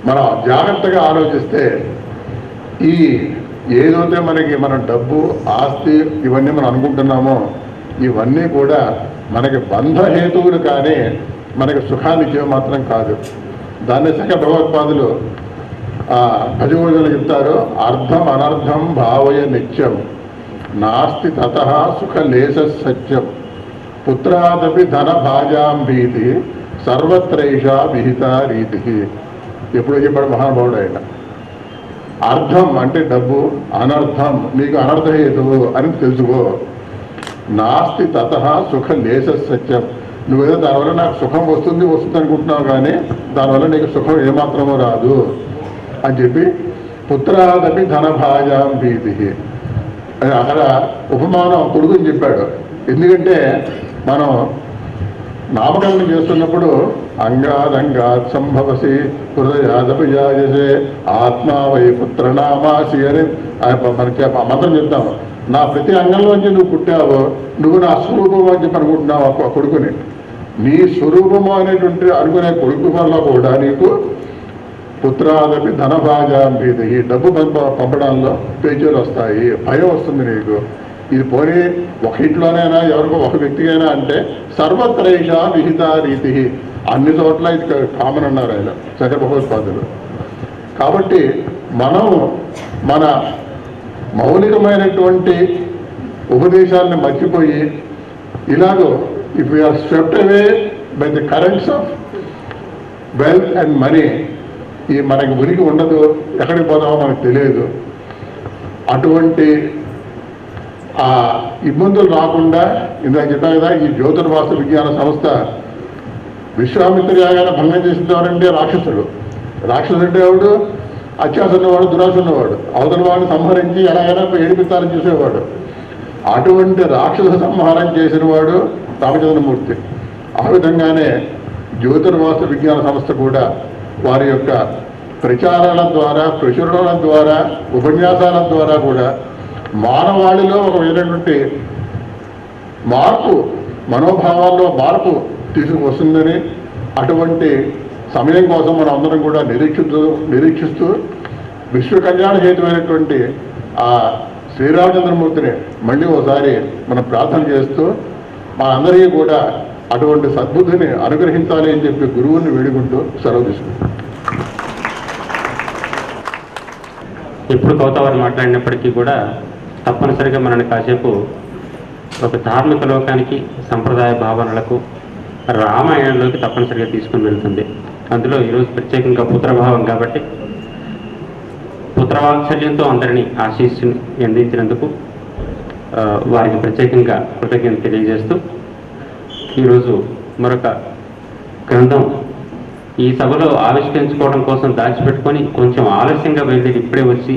మనం జాగ్రత్తగా ఆలోచిస్తే ఈ ఏదైతే మనం డబ్బు ఆస్తి ఇవన్నీ మనం అనుకుంటున్నామో ఇవన్నీ కూడా మనకి బంధహేతువులు కానీ మనకి సుఖాన్ని ఇచ్చేవి మాత్రం కాదు. దాన్ని శంకర భగవత్పాదులు భజగోజులు చెప్తారు, అర్థం అనర్థం భావయ నిత్యం నాస్తి తతః సుఖలేశ సత్యం పుత్రాదపి ధన భాజాం భీతి సర్వత్రైషా విహిత రీతి. ఎప్పుడు చెప్పాడు మహానుభావుడు ఆయన. అర్థం అంటే డబ్బు, అనర్థం నీకు అనర్థహేతువు అని తెలుసుకో. నాస్తి తతః సుఖ లేశ సత్యం, నువ్వేదో దానివల్ల నాకు సుఖం వస్తుంది అనుకుంటున్నావు, కానీ దానివల్ల నీకు సుఖం ఏమాత్రమో రాదు అని చెప్పి పుత్రాదపి ధనభాజాం భీతి. అక్కడ ఉపమానం కొడుకుని చెప్పాడు. ఎందుకంటే మనం నామకరణం చేస్తున్నప్పుడు అంగాదంగాత్ సంభవసి హృదయాదపిజాయసే ఆత్మా వై పుత్రనామాసి అని మనకి మంత్రం చెప్తాము. నా ప్రతి అంగంలోంచి నువ్వు పుట్టావు, నువ్వు నా స్వరూపము అని చెప్పి అనుకుంటున్నావు ఆ కొడుకుని. నీ స్వరూపము అనేటువంటి అనుకునే కొడుకు వల్ల కూడా నీకు పుత్రాదపి ధనభాజాం భీతి, ఈ డబ్బు పంపడంలో పేచీలు వస్తాయి, భయం వస్తుంది నీకు. ఇది పోనీ ఒక ఇంట్లోనైనా ఎవరికో ఒక వ్యక్తికైనా అంటే సర్వత్రైష విహిత రీతి, అన్ని చోట్ల ఇది కామన్ అన్నారు ఆయన శంకర భగవత్పాదులు. కాబట్టి మనం మన మౌలికమైనటువంటి ఉపదేశాన్ని మర్చిపోయి ఇలాగో if you're swept away by the currents of wealth and money, ఈ మనకి ఉనికి ఉండదు, ఎక్కడికి పోతామో మనకు తెలియదు. అటువంటి ఆ ఇబ్బందులు రాకుండా ఇందాక చెప్పాను కదా, ఈ జ్యోతిర్వాస్తు విజ్ఞాన సంస్థ విశ్వామిత్ర యాగాన్ని భంగం చేసేవారంటే రాక్షసుడు. రాక్షసుడు అంటే ఎవడు? అత్యాస ఉన్నవాడు, దురాశ ఉన్నవాడు, అవతల వాడిని సంహరించి ఎలాగైనా ఏడిపిస్తారని చూసేవాడు. అటువంటి రాక్షస సంహారం చేసిన వాడు రామచంద్రమూర్తి. ఆ విధంగానే జ్యోతిర్వాస్తు విజ్ఞాన సంస్థ కూడా వారి యొక్క ప్రచారాల ద్వారా, ప్రచురణల ద్వారా, ఉపన్యాసాల ద్వారా కూడా మానవాళిలో ఒక విధమైనటువంటి మార్పు, మనోభావాల్లో తీసుకువస్తుందని, అటువంటి సమయం కోసం మనం అందరం కూడా నిరీక్షిస్తూ విశ్వ కళ్యాణ హేతువైనటువంటి ఆ శ్రీరామచంద్రమూర్తిని మళ్ళీ ఒకసారి మనం ప్రార్థన చేస్తూ మా అందరికీ కూడా అటువంటి సద్బుద్ధిని అనుగ్రహించాలి అని చెప్పి గురువుని వేడుకుంటూ సెలవు తీసుకుంటాం. ఎప్పుడు కౌతవారు మాట్లాడినప్పటికీ కూడా తప్పనిసరిగా మనల్ని కాసేపు ఒక ధార్మిక లోకానికి, సంప్రదాయ భావనలకు, రామాయణంలోకి తప్పనిసరిగా తీసుకుని వెళ్తుంది. అందులో ఈరోజు ప్రత్యేకంగా పుత్రభావం కాబట్టి పుత్రవాత్సల్యంతో అందరినీ ఆశీస్సుని అందించినందుకు వారికి ప్రత్యేకంగా కృతజ్ఞత తెలియజేస్తూ, ఈరోజు మరొక గ్రంథం ఈ సభలో ఆవిష్కరించుకోవడం కోసం దాచిపెట్టుకొని కొంచెం ఆలస్యంగా బయలుదేరి ఇప్పుడే వచ్చి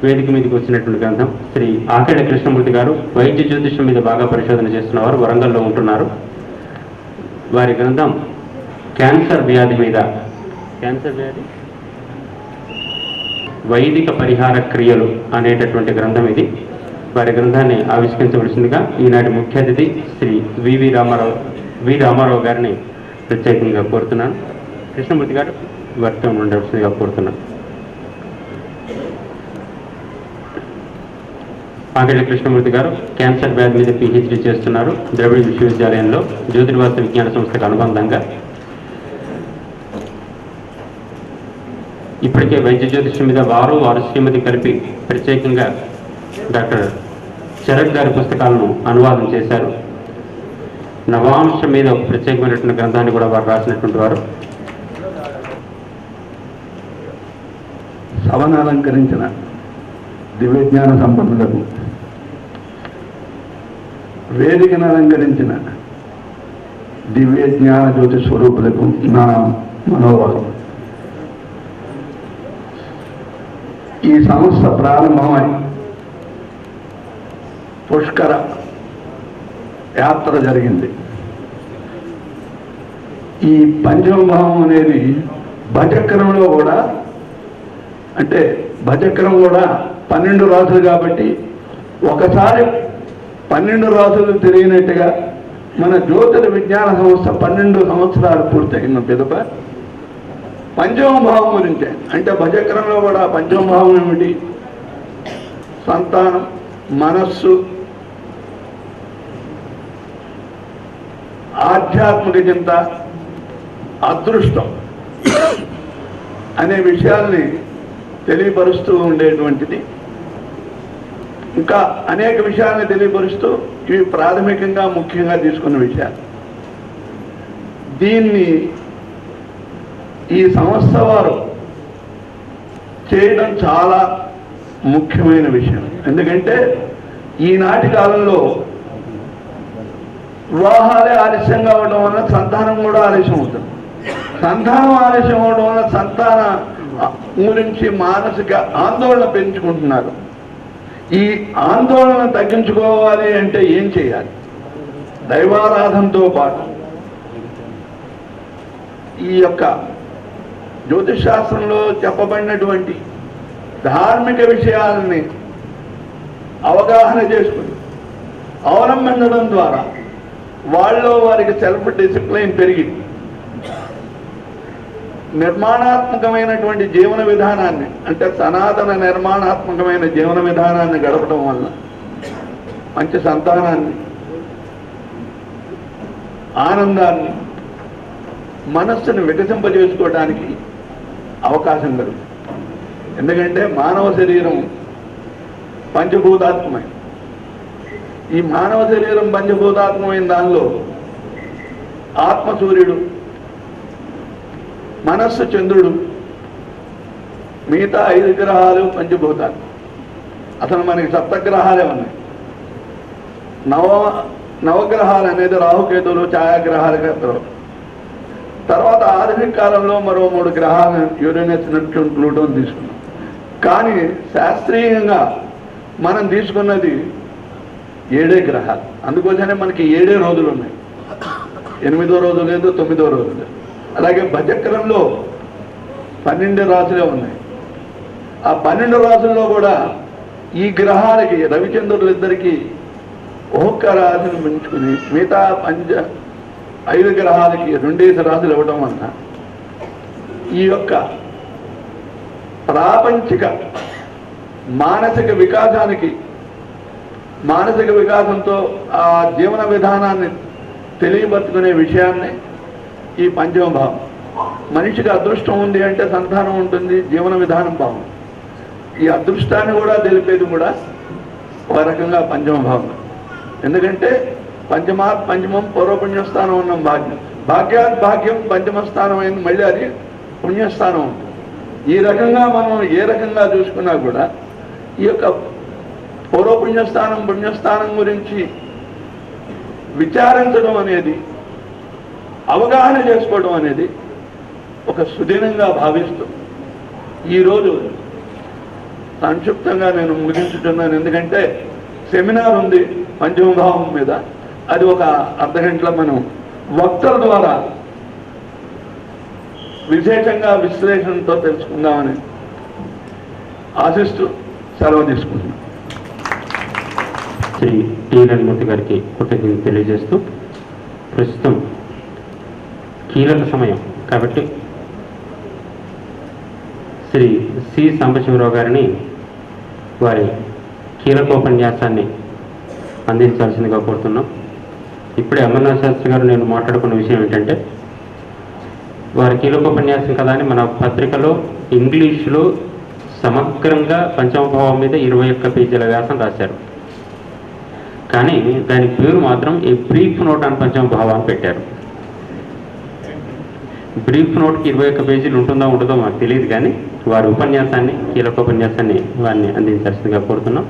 వేదిక మీదకి వచ్చినటువంటి గ్రంథం శ్రీ ఆకేళ్ల కృష్ణమూర్తి గారు. వైద్య జ్యోతిష్యం మీద బాగా పరిశోధన చేస్తున్నవారు, వరంగల్లో ఉంటున్నారు. వారి గ్రంథం క్యాన్సర్ వ్యాధి మీద, వైదిక పరిహార క్రియలు అనేటటువంటి గ్రంథం ఇది. వారి గ్రంథాన్ని ఆవిష్కరించవలసిందిగా ఈనాటి ముఖ్య అతిథి శ్రీ వి రామారావు గారిని ప్రత్యేకంగా కోరుతున్నాను. కృష్ణమూర్తి గారు వారితో ఉండవలసిందిగా కోరుతున్నాను. ఆకేళ్ల కృష్ణమూర్తి గారు క్యాన్సర్ వ్యాధి మీద పిహెచ్డి చేస్తున్నారు ద్రవిడ విశ్వవిద్యాలయంలో జ్యోతిర్వాస్తు విజ్ఞాన సంస్థకు అనుబంధంగా. ఇప్పటికే వైద్య జ్యోతిష్యం మీద వారు శ్రీమతి కలిపి ప్రత్యేకంగా డాక్టర్ శరత్ గారి పుస్తకాలను అనువాదం చేశారు. నవాంశం మీద ఒక ప్రత్యేకమైనటువంటి గ్రంథాన్ని కూడా వారు రాసినటువంటి వారు. సభను అలంకరించిన దివ్యజ్ఞాన సంపన్నులకు, వేదికను అలంకరించిన దివ్యజ్ఞాన జ్యోతి స్వరూపులకు నా మనోభావం. ఈ సంస్థ ప్రారంభమై పుష్కర యాత్ర జరిగింది. ఈ పంచమభావం అనేది భజక్రమంలో కూడా, అంటే భజక్రం కూడా 12 రాసులు కాబట్టి ఒకసారి 12 రాసులు తిరిగినట్టుగా మన జ్యోతిర్ విజ్ఞాన సంస్థ 12 సంవత్సరాలు పూర్తయిన పిదప పంచమభావం గురించే. అంటే భజక్రంలో కూడా పంచమభావం ఏమిటి? సంతానం, మనస్సు, ఆధ్యాత్మిక చింత, అదృష్టం అనే విషయాల్ని తెలియపరుస్తూ ఉండేటువంటిది. ఇంకా అనేక విషయాల్ని తెలియపరుస్తూ ఇవి ప్రాథమికంగా ముఖ్యంగా తీసుకున్న విషయాలు. దీన్ని ఈ సంస్థ వారు చేయడం చాలా ముఖ్యమైన విషయం. ఎందుకంటే ఈనాటి కాలంలో వివాహాలే ఆలస్యంగా అవడం వల్ల సంతానం కూడా ఆలస్యం అవుతుంది. సంతానం ఆలస్యం అవడం వల్ల సంతాన గురించి మానసిక ఆందోళన పెంచుకుంటున్నారు. ఈ ఆందోళన తగ్గించుకోవాలి అంటే ఏం చేయాలి? దైవారాధనతో పాటు ఈ యొక్క జ్యోతిష్ శాస్త్రంలో చెప్పబడినటువంటి ధార్మిక విషయాలని అవగాహన చేసుకుని అవలంబించడం ద్వారా వాళ్ళలో వారికి సెల్ఫ్ డిసిప్లైన్ పెరిగి నిర్మాణాత్మకమైనటువంటి జీవన విధానాన్ని, అంటే సనాతన నిర్మాణాత్మకమైన జీవన విధానాన్ని గడపడం వల్ల మంచి సంతానాన్ని, ఆనందాన్ని, మనస్సును వికసింపజేసుకోవడానికి అవకాశం కలుగుతుంది. ఎందుకంటే మానవ శరీరం పంచభూతాత్మకమైన, ఈ మానవ శరీరం పంచభూతాత్మకమైన దానిలో ఆత్మ సూర్యుడు, మనస్సు చంద్రుడు, మిగతా 5 గ్రహాలు పంచభూతాలు. అసలు మనకి సప్తగ్రహాలే ఉన్నాయి. నవగ్రహాలు అనేది రాహుకేతువులు ఛాయాగ్రహాలుగా తర్వాత ఆధునిక కాలంలో మరో 3 గ్రహాలు యురేనస్, నెప్ట్యూన్, ప్లూటోన్ తీసుకున్నాం. కానీ శాస్త్రీయంగా మనం తీసుకున్నది 7 గ్రహాలు. అందుకోసమే మనకి 7 రోజులు ఉన్నాయి. 8వ రోజు లేదు, 9వ రోజు లేదు. అలాగే భజక్రంలో 12 రాశులే ఉన్నాయి. ఆ 12 రాశుల్లో కూడా ఈ గ్రహాలకి, రవిచంద్రులిద్దరికీ ఒక్కొక్క రాశిని పెంచుకుని మిగతా 5 గ్రహాలకి 2 రాశులు ఇవ్వడం వల్ల ఈ యొక్క ప్రాపంచిక మానసిక వికాసానికి, మానసిక వికాసంతో ఆ జీవన విధానాన్ని తెలియబరుచుకునే విషయాన్ని ఈ పంచమ భావం. మనిషికి అదృష్టం ఉంది అంటే సంతానం ఉంటుంది, జీవన విధానం బాగుంది. ఈ అదృష్టాన్ని కూడా తెలిపేది కూడా ఒక రకంగా పంచమ భావం. ఎందుకంటే పంచమం పూర్వపుణ్యస్థానం ఉన్నాం. భాగ్యాత్ భాగ్యం పంచమ స్థానం అయింది, మళ్ళీ అది పుణ్యస్థానం ఉంటుంది. ఈ రకంగా మనం ఏ రకంగా చూసుకున్నా కూడా ఈ యొక్క పూర్వపుణ్యస్థానం, పుణ్యస్థానం గురించి విచారించడం అనేది, అవగాహన చేసుకోవడం అనేది ఒక సుదినంగా భావిస్తూ ఈరోజు సంక్షిప్తంగా నేను ముగించుతున్నాను. ఎందుకంటే సెమినార్ ఉంది పంచమ భావం మీద, అది ఒక అర్ధగంటలో మనం వక్తల ద్వారా విశేషంగా విశ్లేషణతో తెలుసుకుందామని ఆశిస్తూ సెలవు తీసుకుంటున్నాను. శ్రీ టి రణమూర్తి గారికి కృతజ్ఞతలు తెలియజేస్తూ, ప్రస్తుతం కీలక సమయం కాబట్టి శ్రీ సి సాంబశివరావు గారిని వారి కీలకోపన్యాసాన్ని అందించాల్సిందిగా కోరుతున్నాం. ఇప్పుడే అమర్నాథ్ శాస్త్రి గారు నేను మాట్లాడుకున్న విషయం ఏంటంటే, వారి కీలకోపన్యాసం కదా అని మన పత్రికలో ఇంగ్లీష్లో సమగ్రంగా పంచమభావం మీద 21 పేజీల వ్యాసం రాశారు. కానీ దాని పేరు మాత్రం ఏ బ్రీఫ్ నోట్ అని పంచమభావం అని పెట్టారు. బ్రీఫ్ నోట్కి 21 పేజీలు ఉంటుందో ఉండదో మాకు తెలియదు, కానీ వారి ఉపన్యాసాన్ని, కీలకోపన్యాసాన్ని వారిని అందించాల్సిందిగా కోరుతున్నాం.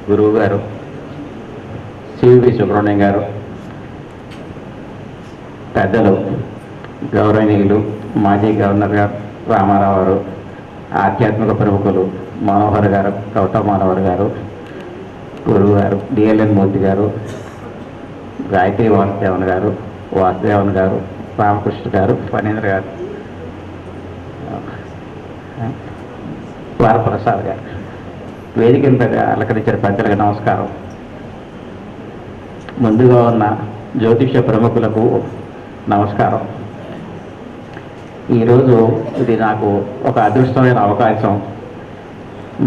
గురువు గారు సివి సుబ్రహ్మణ్యం గారు, పెద్దలు గౌరవనీయులు మాజీ గవర్నర్ గారు రామారావు గారు, ఆధ్యాత్మిక ప్రముఖులు మనోహర్ గారు, గౌతమ్ మనోహర్ గారు, గురువు గారు డిఎల్ఎన్ మూర్తి గారు, గాయత్రి వాసుదేవన్ గారు, రామకృష్ణ గారు, ఫణీంద్ర గారు, వరప్రసాద్ గారు, వేదిక మీద అలంకరించిన పెద్దలకు నమస్కారం. ముందుగా ఉన్న జ్యోతిష ప్రముఖులకు నమస్కారం. ఈరోజు ఇది నాకు ఒక అదృష్టమైన అవకాశం.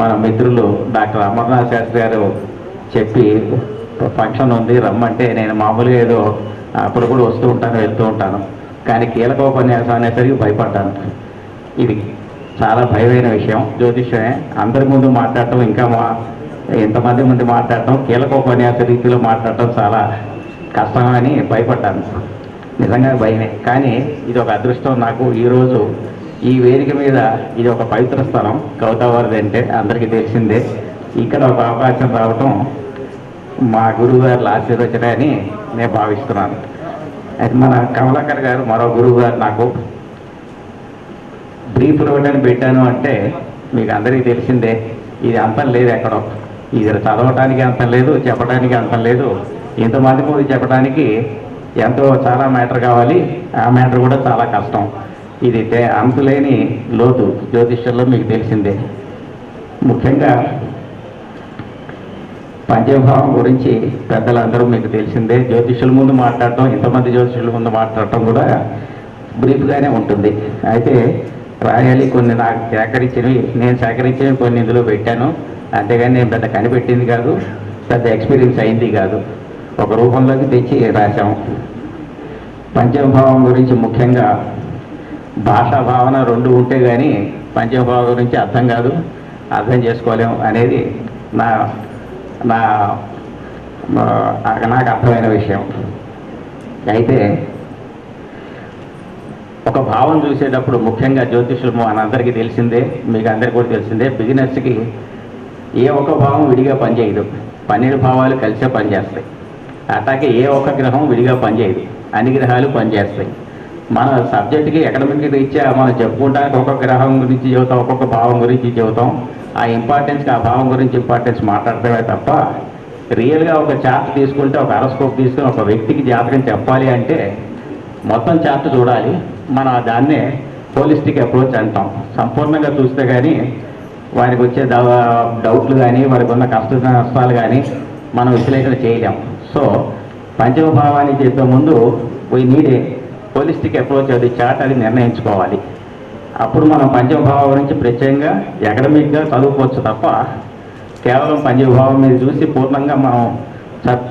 మన మిత్రులు డాక్టర్ అమర్నాథ్ శాస్త్రి గారు చెప్పి ఫంక్షన్ ఉంది రమ్మంటే నేను మామూలుగా ఏదో అప్పుడు కూడా వస్తూ ఉంటాను, వెళ్తూ ఉంటాను. కానీ కీలక ఉపన్యాసం అనేసరికి భయపడ్డాను. ఇది చాలా భయమైన విషయం. జ్యోతిషమే అందరి ముందు మాట్లాడటం, ఇంకా ఎంతమంది ముందు మాట్లాడటం, కీలక ఉపన్యాస రీతిలో మాట్లాడటం చాలా కష్టమని భయపడ్డాను. నిజంగా భయమే. కానీ ఇది ఒక అదృష్టం నాకు. ఈరోజు ఈ వేదిక మీద ఇది ఒక పవిత్ర స్థలం. కౌతావారిది అంటే అందరికీ తెలిసిందే. ఇక్కడ ఒక అవకాశం రావటం మా గురువు గారు ఆశీర్వచన అని నేను భావిస్తున్నాను. అయితే మన కమలాకర్ గారు మరో గురువు గారు నాకు బ్రీఫ్ రోడ్ అని పెట్టాను అంటే మీకు అందరికీ తెలిసిందే. ఇది అంతం లేదు ఎక్కడో. ఇది చదవటానికి అంతం లేదు, చెప్పడానికి అంతం లేదు. ఇంతమంది ముందు చెప్పడానికి ఎంతో చాలా మ్యాటర్ కావాలి. ఆ మ్యాటర్ కూడా చాలా కష్టం. ఇది అంతులేని లోతు జ్యోతిష్యంలో మీకు తెలిసిందే. ముఖ్యంగా పంచభావం గురించి పెద్దలందరూ మీకు తెలిసిందే. జ్యోతిష్యుల ముందు మాట్లాడటం, ఇంతమంది జ్యోతిష్యుల ముందు మాట్లాడటం కూడా బ్రీఫ్గానే ఉంటుంది. అయితే రాయాలి కొన్ని నాకు సేకరించినవి, నేను సేకరించినవి కొన్ని ఇందులో పెట్టాను. అంతేగాని నేను పెద్ద కనిపెట్టింది కాదు, పెద్ద ఎక్స్పీరియన్స్ అయింది కాదు. ఒక రూపంలోకి తెచ్చి రాశాము. పంచభావం గురించి ముఖ్యంగా భాషా భావన రెండు ఉంటే కానీ పంచభావం గురించి అర్థం కాదు, అర్థం చేసుకోలేము అనేది నాకు అర్థమైన విషయం. అయితే ఒక భావం చూసేటప్పుడు ముఖ్యంగా జ్యోతిషులు మనందరికీ తెలిసిందే, మీకు అందరికీ కూడా తెలిసిందే. బిగినర్స్కి ఏ ఒక్క భావం విడిగా పనిచేయదు, 12 భావాలు కలిసే పనిచేస్తాయి. అట్లాగే ఏ ఒక్క గ్రహం విడిగా పనిచేయదు, అన్ని గ్రహాలు పనిచేస్తాయి. మన సబ్జెక్ట్కి అకాడమిక్ రీత్యా మనం చెప్పుకోవడానికి ఒక్కొక్క గ్రహం గురించి చెబుతాం, ఒక్కొక్క భావం గురించి చెబుతాం. ఆ ఇంపార్టెన్స్కి ఆ భావం గురించి ఇంపార్టెన్స్ మాట్లాడటమే తప్ప రియల్గా ఒక చార్ట్ తీసుకుంటే, ఒక అరోస్కోప్ తీసుకుని ఒక వ్యక్తికి జాతకం చెప్పాలి అంటే మొత్తం చార్ట్ చూడాలి. మనం దాన్నే హోలిస్టిక్ అప్రోచ్ అంటాం. సంపూర్ణంగా చూస్తే కానీ వారికి వచ్చే డౌట్లు కానీ, వారికి ఉన్న కష్ట నష్టాలు కానీ మనం విశ్లేషణ చేయలేం. సో పంచమ భావాన్ని చెప్పే ముందు we need a holistic approach, అది చార్ట్ అది నిర్ణయించుకోవాలి. అప్పుడు మనం పంచమభావం గురించి ప్రత్యేకంగా అకాడమిక్గా చదువుకోవచ్చు తప్ప కేవలం పంచమభావం మీద చూసి పూర్ణంగా మనం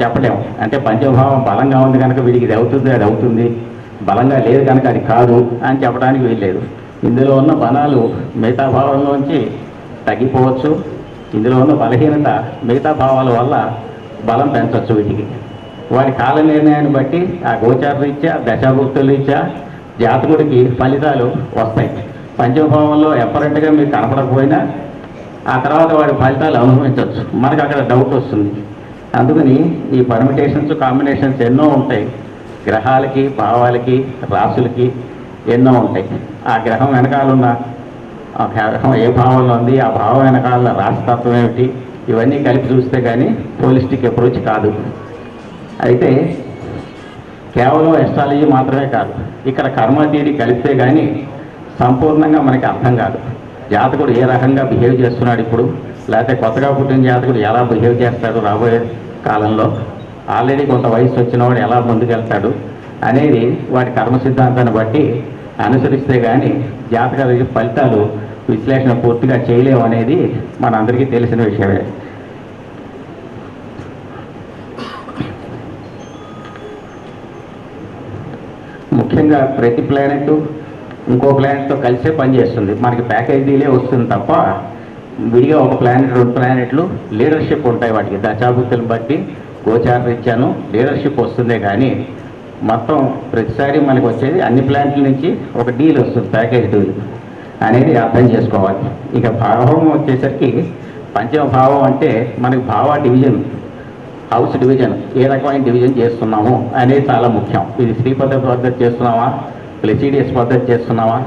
చెప్పలేము. అంటే పంచమభావం బలంగా ఉంది కనుక వీడికి ఇది అవుతుంది, అది అవుతుంది, బలంగా లేదు కనుక అది కాదు అని చెప్పడానికి వీల్లేదు. ఇందులో ఉన్న బలాలు మిగతా భావంలోంచి తగ్గిపోవచ్చు. ఇందులో ఉన్న బలహీనత మిగతా భావాల వల్ల బలం పెంచవచ్చు. వీటికి వారి కాల నిర్ణయాన్ని బట్టి ఆ గోచార రీత్యా, దశాభుక్తుల రీత్యా జాతకుడికి ఫలితాలు వస్తాయి. పంచమభావంలో ఎప్పరెంట్గా మీకు కనపడకపోయినా ఆ తర్వాత వాడి ఫలితాలు అనుభవించవచ్చు. మనకు అక్కడ డౌట్ వస్తుంది. అందుకని ఈ పర్మిటేషన్స్, కాంబినేషన్స్ ఎన్నో ఉంటాయి. గ్రహాలకి, భావాలకి, రాసులకి ఎన్నో ఉంటాయి. ఆ గ్రహం వెనకాలన్న ఆ గ్రహం ఏ భావంలో ఉంది, ఆ భావం వెనకాల రాశితత్వం ఏమిటి, ఇవన్నీ కలిపి చూస్తే కానీ హోలిస్టిక్ అప్రోచ్ కాదు. అయితే కేవలం ఎస్ట్రాలజీ మాత్రమే కాదు, ఇక్కడ కర్మ థియరీ కలిపితే కానీ సంపూర్ణంగా మనకి అర్థం కాదు. జాతకుడు ఏ రకంగా బిహేవ్ చేస్తున్నాడు ఇప్పుడు, లేకపోతే కొత్తగా పుట్టిన జాతకుడు ఎలా బిహేవ్ చేస్తాడు రాబోయే కాలంలో, ఆల్రెడీ కొంత వయసు వచ్చినవాడు ఎలా ముందుకెళ్తాడు అనేది వాటి కర్మ సిద్ధాంతాన్ని బట్టి అనుసరిస్తే కానీ జాతక ఫలితాలు విశ్లేషణ పూర్తిగా చేయలేము అనేది మనందరికీ తెలిసిన విషయమే. ముఖ్యంగా ప్రతి ప్లానెట్ ఇంకో ప్లానెట్తో కలిసే పనిచేస్తుంది. మనకి ప్యాకేజ్ డీలే వస్తుంది తప్ప విడిగా ఒక ప్లానెట్, 2 ప్లానెట్లు లీడర్షిప్ ఉంటాయి. వాటికి దశాభుక్తులను బట్టి గోచార రీత్యాను లీడర్షిప్ వస్తుందే కానీ మొత్తం ప్రతిసారి మనకు వచ్చేది అన్ని ప్లానెట్ల నుంచి ఒక డీల్ వస్తుంది, ప్యాకేజ్ డీల్ అనేది అర్థం చేసుకోవాలి. ఇక భావం వచ్చేసరికి పంచమ భావం అంటే మనకి భావ డివిజన్, హౌస్ డివిజన్, ఏ రకమైన డివిజన్ చేస్తున్నాము అనేది చాలా ముఖ్యం. ఇది శ్రీ పద్ధతి చేస్తున్నామా, ప్లెసిడియస్ పద్ధతి చేస్తున్నావా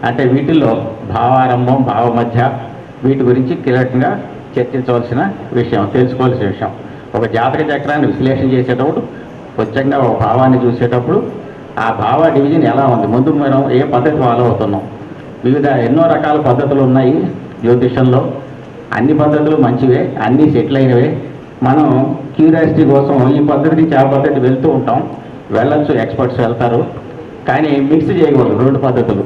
అంటే వీటిల్లో భావారంభం, భావ మధ్య వీటి గురించి కీలకంగా చర్చించవలసిన విషయం, తెలుసుకోవాల్సిన విషయం. ఒక జాతక చక్రాన్ని విశ్లేషణ చేసేటప్పుడు స్వచ్ఛంగా ఒక భావాన్ని చూసేటప్పుడు ఆ భావ డివిజన్ ఎలా ఉంది, ముందు మనం ఏ పద్ధతి ఫాలో అవుతున్నాం, వివిధ ఎన్నో రకాల పద్ధతులు ఉన్నాయి జ్యోతిషంలో. అన్ని పద్ధతులు మంచివే, అన్నీ సెటిల్ అయినవే. మనం క్యూరియాసిటీ కోసం ఈ పద్ధతి నుంచి ఆ పద్ధతి వెళ్తూ ఉంటాం, వెళ్ళొచ్చు, ఎక్స్పర్ట్స్ వెళ్తారు. కానీ మిక్స్ చేయకూడదు, రెండు పద్ధతులు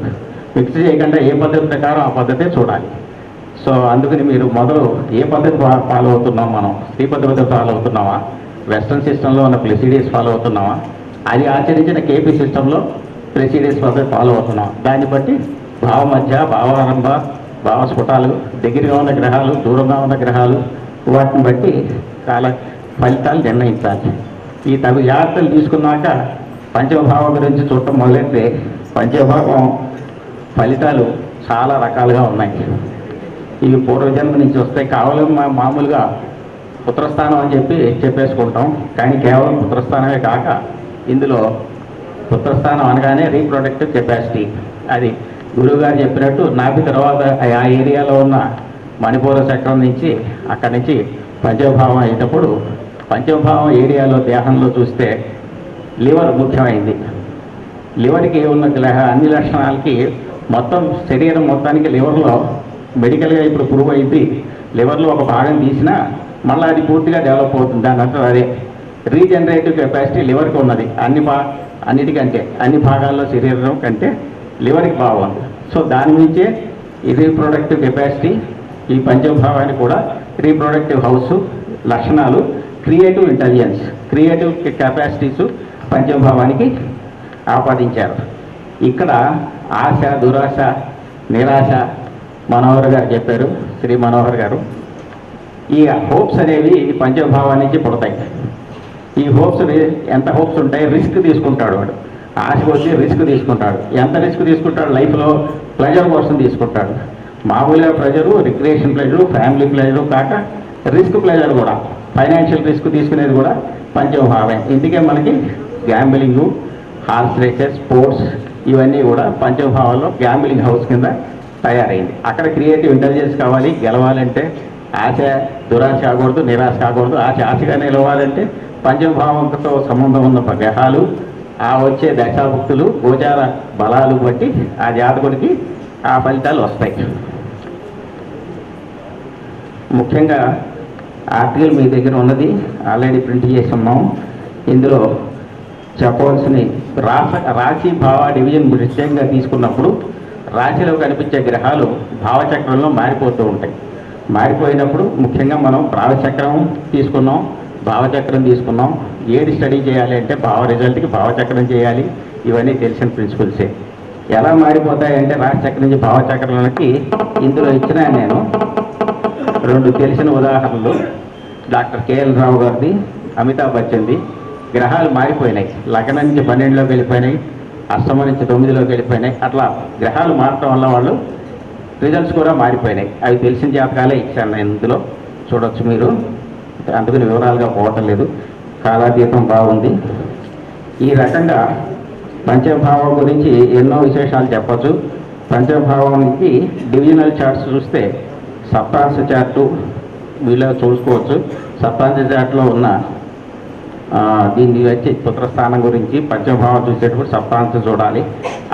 మిక్స్ చేయకుండా ఏ పద్ధతి ప్రకారం ఆ పద్ధతే చూడాలి. సో అందుకని మీరు మొదలు ఏ పద్ధతి ఫాలో అవుతున్నాం, మనం శ్రీపతి పద్ధతి ఫాలో అవుతున్నామా, వెస్ట్రన్ సిస్టంలో ఉన్న ప్రెసిడీస్ ఫాలో అవుతున్నామా, అది ఆచరించిన కేపీ సిస్టంలో ప్రెసిడీస్ పద్ధతి ఫాలో అవుతున్నాం. దాన్ని బట్టి భావమధ్య, భావారంభ, భావస్ఫుటాలు, దగ్గరగా ఉన్న గ్రహాలు, దూరంగా ఉన్న గ్రహాలు, వాటిని బట్టి కాల ఫలితాలు నిర్ణయించాలి. ఈ తగు జాగ్రత్తలు తీసుకున్నాక పంచమభావం గురించి చూడటం మొదలైతే పంచమభావం ఫలితాలు చాలా రకాలుగా ఉన్నాయి. ఇవి పూర్వజన్మ నుంచి వస్తాయి. కావాలని మామూలుగా పుత్రస్థానం అని చెప్పేసుకుంటాం, కానీ కేవలం పుత్రస్థానమే కాక ఇందులో పుత్రస్థానం అనగానే రీప్రొడక్టివ్ కెపాసిటీ, అది గురువుగారు చెప్పినట్టు నాభి తర్వాత ఆ ఏరియాలో ఉన్న మణిపూర చక్రం నుంచి అక్కడి నుంచి పంచమభావం అయినప్పుడు పంచమభావం ఏరియాలో దేహంలో చూస్తే లివర్ ముఖ్యమైంది. లివర్కి ఉన్న అన్ని లక్షణాలకి మొత్తం శరీరం మొత్తానికి లివర్లో మెడికల్గా ఇప్పుడు ప్రూవ్ అయింది. లివర్లో ఒక భాగం తీసినా మళ్ళీ అది పూర్తిగా డెవలప్ అవుతుంది. దాని అంతా అదే రీజనరేటివ్ కెపాసిటీ లివర్కి ఉన్నది. అన్నిటికంటే అన్ని భాగాల్లో శరీరం కంటే లివర్కి బాగుంది. సో దాని నుంచే ఈ రీప్రొడక్టివ్ కెపాసిటీ, ఈ పంచమభావానికి కూడా రీప్రొడక్టివ్ హౌస్ లక్షణాలు, క్రియేటివ్ ఇంటెలిజెన్స్, క్రియేటివ్ కెపాసిటీస్ పంచమభావానికి ఆపాదించారు. ఇక్కడ ఆశ, దురాశ, నిరాశ మనోహర్ గారు చెప్పారు, శ్రీ మనోహర్ గారు. ఈ హోప్స్ అనేవి ఈ పంచమభావం నుంచి పుడతాయి. ఈ హోప్స్ ఎంత హోప్స్ ఉంటాయి, రిస్క్ తీసుకుంటాడు వాడు. ఆశ వచ్చి రిస్క్ తీసుకుంటాడు. ఎంత రిస్క్ తీసుకుంటాడు, లైఫ్లో ప్లెజర్ కోసం తీసుకుంటాడు. మామూలుగా pleasure, recreation pleasure, family pleasure కాక రిస్క్ ప్లెజర్ కూడా, ఫైనాన్షియల్ రిస్క్ తీసుకునేది కూడా పంచమభావమే. ఇందుకే మనకి గ్యాంబ్లింగు, హార్స్ రేసెస్, స్పోర్ట్స్ ఇవన్నీ కూడా పంచమభావంలో గ్యాంబ్లింగ్ హౌస్ కింద తయారైంది. అక్కడ క్రియేటివ్ ఇంటెలిజెన్స్ కావాలి. గెలవాలంటే ఆశ దురాశ కాకూడదు, నిరాశ కాకూడదు. ఆశగా నిలవాలంటే పంచమభావంతో సంబంధం ఉన్న గ్రహాలు, ఆ వచ్చే దశాభుక్తులు, గోచార బలాలు బట్టి ఆ జాతకుడికి ఆ ఫలితాలు వస్తాయి. ముఖ్యంగా ఆర్టికల్ మీ దగ్గర ఉన్నది, ఆల్రెడీ ప్రింట్ చేసి ఉన్నాం. ఇందులో చెప్పవలసిన రాశి భావ డివిజన్ ప్రత్యేకంగా తీసుకున్నప్పుడు రాశిలో కనిపించే గ్రహాలు భావచక్రంలో మారిపోతూ ఉంటాయి. మారిపోయినప్పుడు ముఖ్యంగా మనం భావచక్రం తీసుకున్నాం, భావచక్రం తీసుకున్నాం. ఏది స్టడీ చేయాలి అంటే భావ రిజల్ట్కి భావచక్రం చేయాలి. ఇవన్నీ తెలిసిన ప్రిన్సిపల్సే. ఎలా మారిపోతాయంటే రాశిచక్రం నుంచి భావచక్రంలోకి ఇందులో ఇచ్చిన నేను రెండు తెలిసిన ఉదాహరణలు. డాక్టర్ కేఎల్ రావు గారిది, అమితాబ్ బచ్చన్ది. గ్రహాలు మారిపోయినాయి. లగ్నం నుంచి 12లోకి వెళ్ళిపోయినాయి, అష్టమ నుంచి 9లోకి వెళ్ళిపోయినాయి. అట్లా గ్రహాలు మారటం వల్ల వాళ్ళు రిజల్ట్స్ కూడా మారిపోయినాయి. అవి తెలిసిన జాతకాలే ఇచ్చాను నేను. ఇందులో చూడవచ్చు మీరు. అందుకని వివరాలుగా పోవటం లేదు, కాలాతీతం బాగుంది. ఈ రకంగా పంచమభావం గురించి ఎన్నో విశేషాలు చెప్పచ్చు. పంచమభావానికి డివిజనల్ చార్ట్స్ చూస్తే సప్తాంశ చార్టు వీళ్ళు చూసుకోవచ్చు. సప్తాంశ చార్ట్లో ఉన్న దీన్ని వచ్చి పుత్రస్థానం గురించి పంచమభావం చూసేటప్పుడు సప్తాంశ చూడాలి.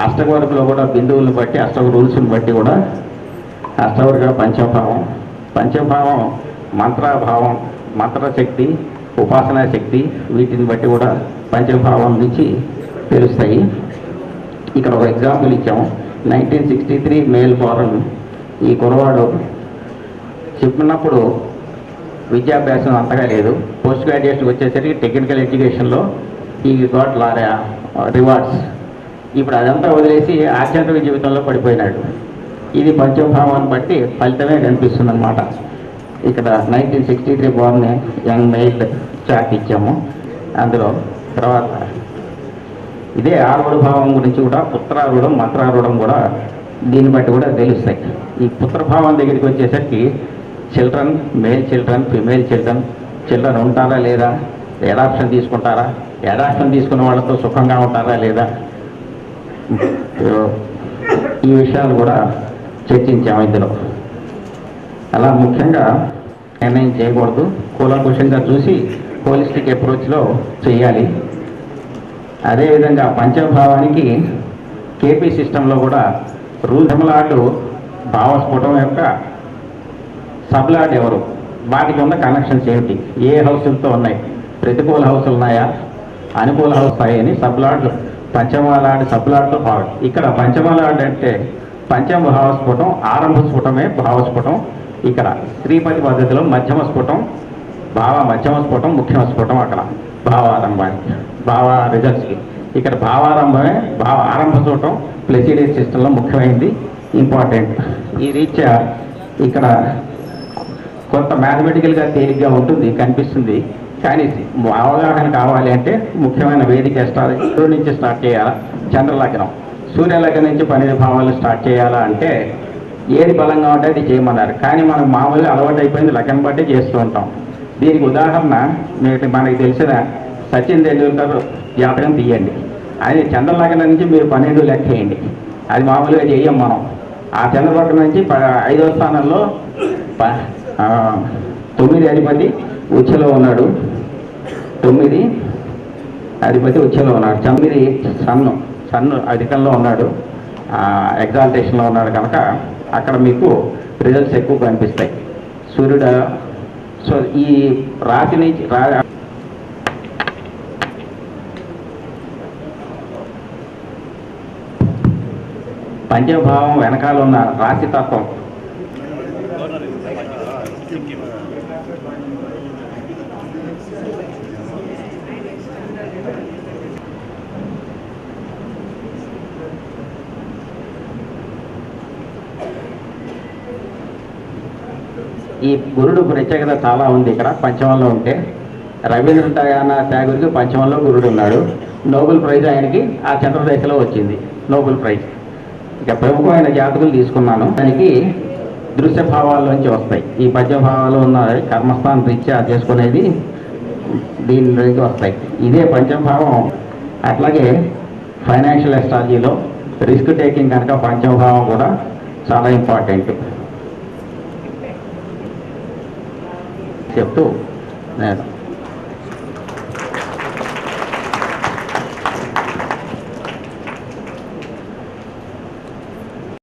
అష్టవర్గంలో కూడా బిందువులను బట్టి, అష్టవర్గ రూల్స్ని బట్టి కూడా అష్టవర్గ పంచమభావం. పంచమభావం మంత్రభావం, మంత్రశక్తి, ఉపాసనా శక్తి, వీటిని బట్టి కూడా పంచమభావం నుంచి తెలుస్తాయి. ఇక్కడ ఒక ఎగ్జాంపుల్ ఇచ్చాము. 1963 మేల్ బారన్. ఈ కురవాడు చెప్పినప్పుడు విద్యాభ్యాసం అంతగా లేదు. పోస్ట్ గ్రాడ్యుయేషన్కి వచ్చేసరికి టెక్నికల్ ఎడ్యుకేషన్లో ఈ గాట్ రివార్డ్స్. ఇప్పుడు అదంతా వదిలేసి ఆధ్యాత్మిక జీవితంలో పడిపోయినాడు. ఇది పంచమభావాన్ని బట్టి ఫలితమే కనిపిస్తుంది అన్నమాట. ఇక్కడ 1963 బార్న్ యంగ్ మెయిల్ చార్ట్ ఇచ్చాము. అందులో తర్వాత ఇదే ఆరుడు భావం గురించి కూడా పుత్రారుడం, మంత్రారుడం కూడా దీన్ని బట్టి కూడా తెలుస్తాయి. ఈ పుత్రభావం దగ్గరికి వచ్చేసరికి children, male children, female children ఉంటారా లేదా, ఎడాప్షన్ తీసుకుంటారా, ఎడాప్షన్ తీసుకున్న వాళ్ళతో సుఖంగా ఉంటారా లేదా, ఈ విషయాలు కూడా చర్చించాము ఇందులో. అలా ముఖ్యంగా నిర్ణయం చేయకూడదు, కూలంకుషంగా చూసి హోలిస్టిక్ అప్రోచ్లో చేయాలి. అదేవిధంగా పంచమభావానికి కేపీ సిస్టంలో కూడా రూల్ ధర్మలాడు భావస్ఫుటం యొక్క సబ్లాడ్ ఎవరు, వాటికి ఉన్న కనెక్షన్స్ ఏమిటి, ఏ హౌసులతో ఉన్నాయి, ప్రతికూల హౌసులు ఉన్నాయా, అనుకూల హౌస్ ఉన్నాయని సబ్లాడ్ పంచమలాడ్ సబ్లాడ్తో భావం. ఇక్కడ పంచమలాడ్ అంటే పంచమ భావస్ఫుటం, ఆరంభ స్ఫుటమే భావస్ఫుటం. ఇక్కడ శ్రీపతి పద్ధతిలో మధ్యమ స్ఫుటం, మధ్యమ స్ఫుటం, ముఖ్యమ స్ఫుటం అక్కడ భావారంభానికి, రిజల్ట్స్కి. ఇక్కడ భావారంభమే ఆరంభ స్ఫుటం ప్లెసిడెస్ సిస్టంలో ముఖ్యమైనది, ఇంపార్టెంట్. ఈ రీత్యా ఇక్కడ కొంత మ్యాథమెటికల్గా తేలిగ్గా ఉంటుంది, కనిపిస్తుంది. కానీ అవగాహన కావాలి అంటే ముఖ్యమైన వేదిక సూర్యుడి నుంచి స్టార్ట్ చేయాలా, చంద్రలగ్నం, సూర్యలగ్నం నుంచి 12 భావాలు స్టార్ట్ చేయాలా అంటే ఏది బలంగా ఉంటే అది చేయమన్నారు. కానీ మనకు మామూలుగా అలవాటు అయిపోయింది, లగ్నం బట్టి చేస్తూ ఉంటాం. దీనికి ఉదాహరణ మనకి తెలిసిన సచిన్ టెండూల్కర్ జాతకం తీయండి, అది చంద్రలగ్నం నుంచి మీరు 12 లెక్క వేయండి. అది మామూలుగా చెయ్యం మనం. ఆ చంద్రలగ్నం నుంచి 5వ స్థానంలో 9 అధిపతి ఉచ్చలో ఉన్నాడు, 9 అధిపతి ఉచ్చలో ఉన్నాడు, 9 సన్ను అధికంలో ఉన్నాడు, ఎగ్జాల్టేషన్లో ఉన్నాడు. కనుక అక్కడ మీకు రిజల్ట్స్ ఎక్కువ కనిపిస్తాయి. సూర్యుడు సో ఈ రాశి నుంచి పంచభావం వెనకాల ఉన్న రాశితత్వం ఈ గురుడు ప్రత్యేకత చాలా ఉంది. ఇక్కడ పంచమంలో ఉంటే రవీంద్రనాథ్ ఠాగూర్కి పంచమంలో గురుడు ఉన్నాడు. నోబెల్ ప్రైజ్ ఆయనకి ఆ చంద్రదశలో వచ్చింది, నోబెల్ ప్రైజ్. ఇక ప్రముఖమైన జాతకులు తీసుకున్నాను, దానికి దృశ్య భావాల్లోంచి వస్తాయి. ఈ పంచభావాలు ఉన్న కర్మస్థానం రీత్యా చేసుకునేది దీని నుంచి వస్తాయి. ఇదే పంచభావం. అట్లాగే ఫైనాన్షియల్ ఎస్ట్రాలజీలో రిస్క్ టేకింగ్ కనుక పంచభావం కూడా చాలా ఇంపార్టెంట్ చెప్తూ నేను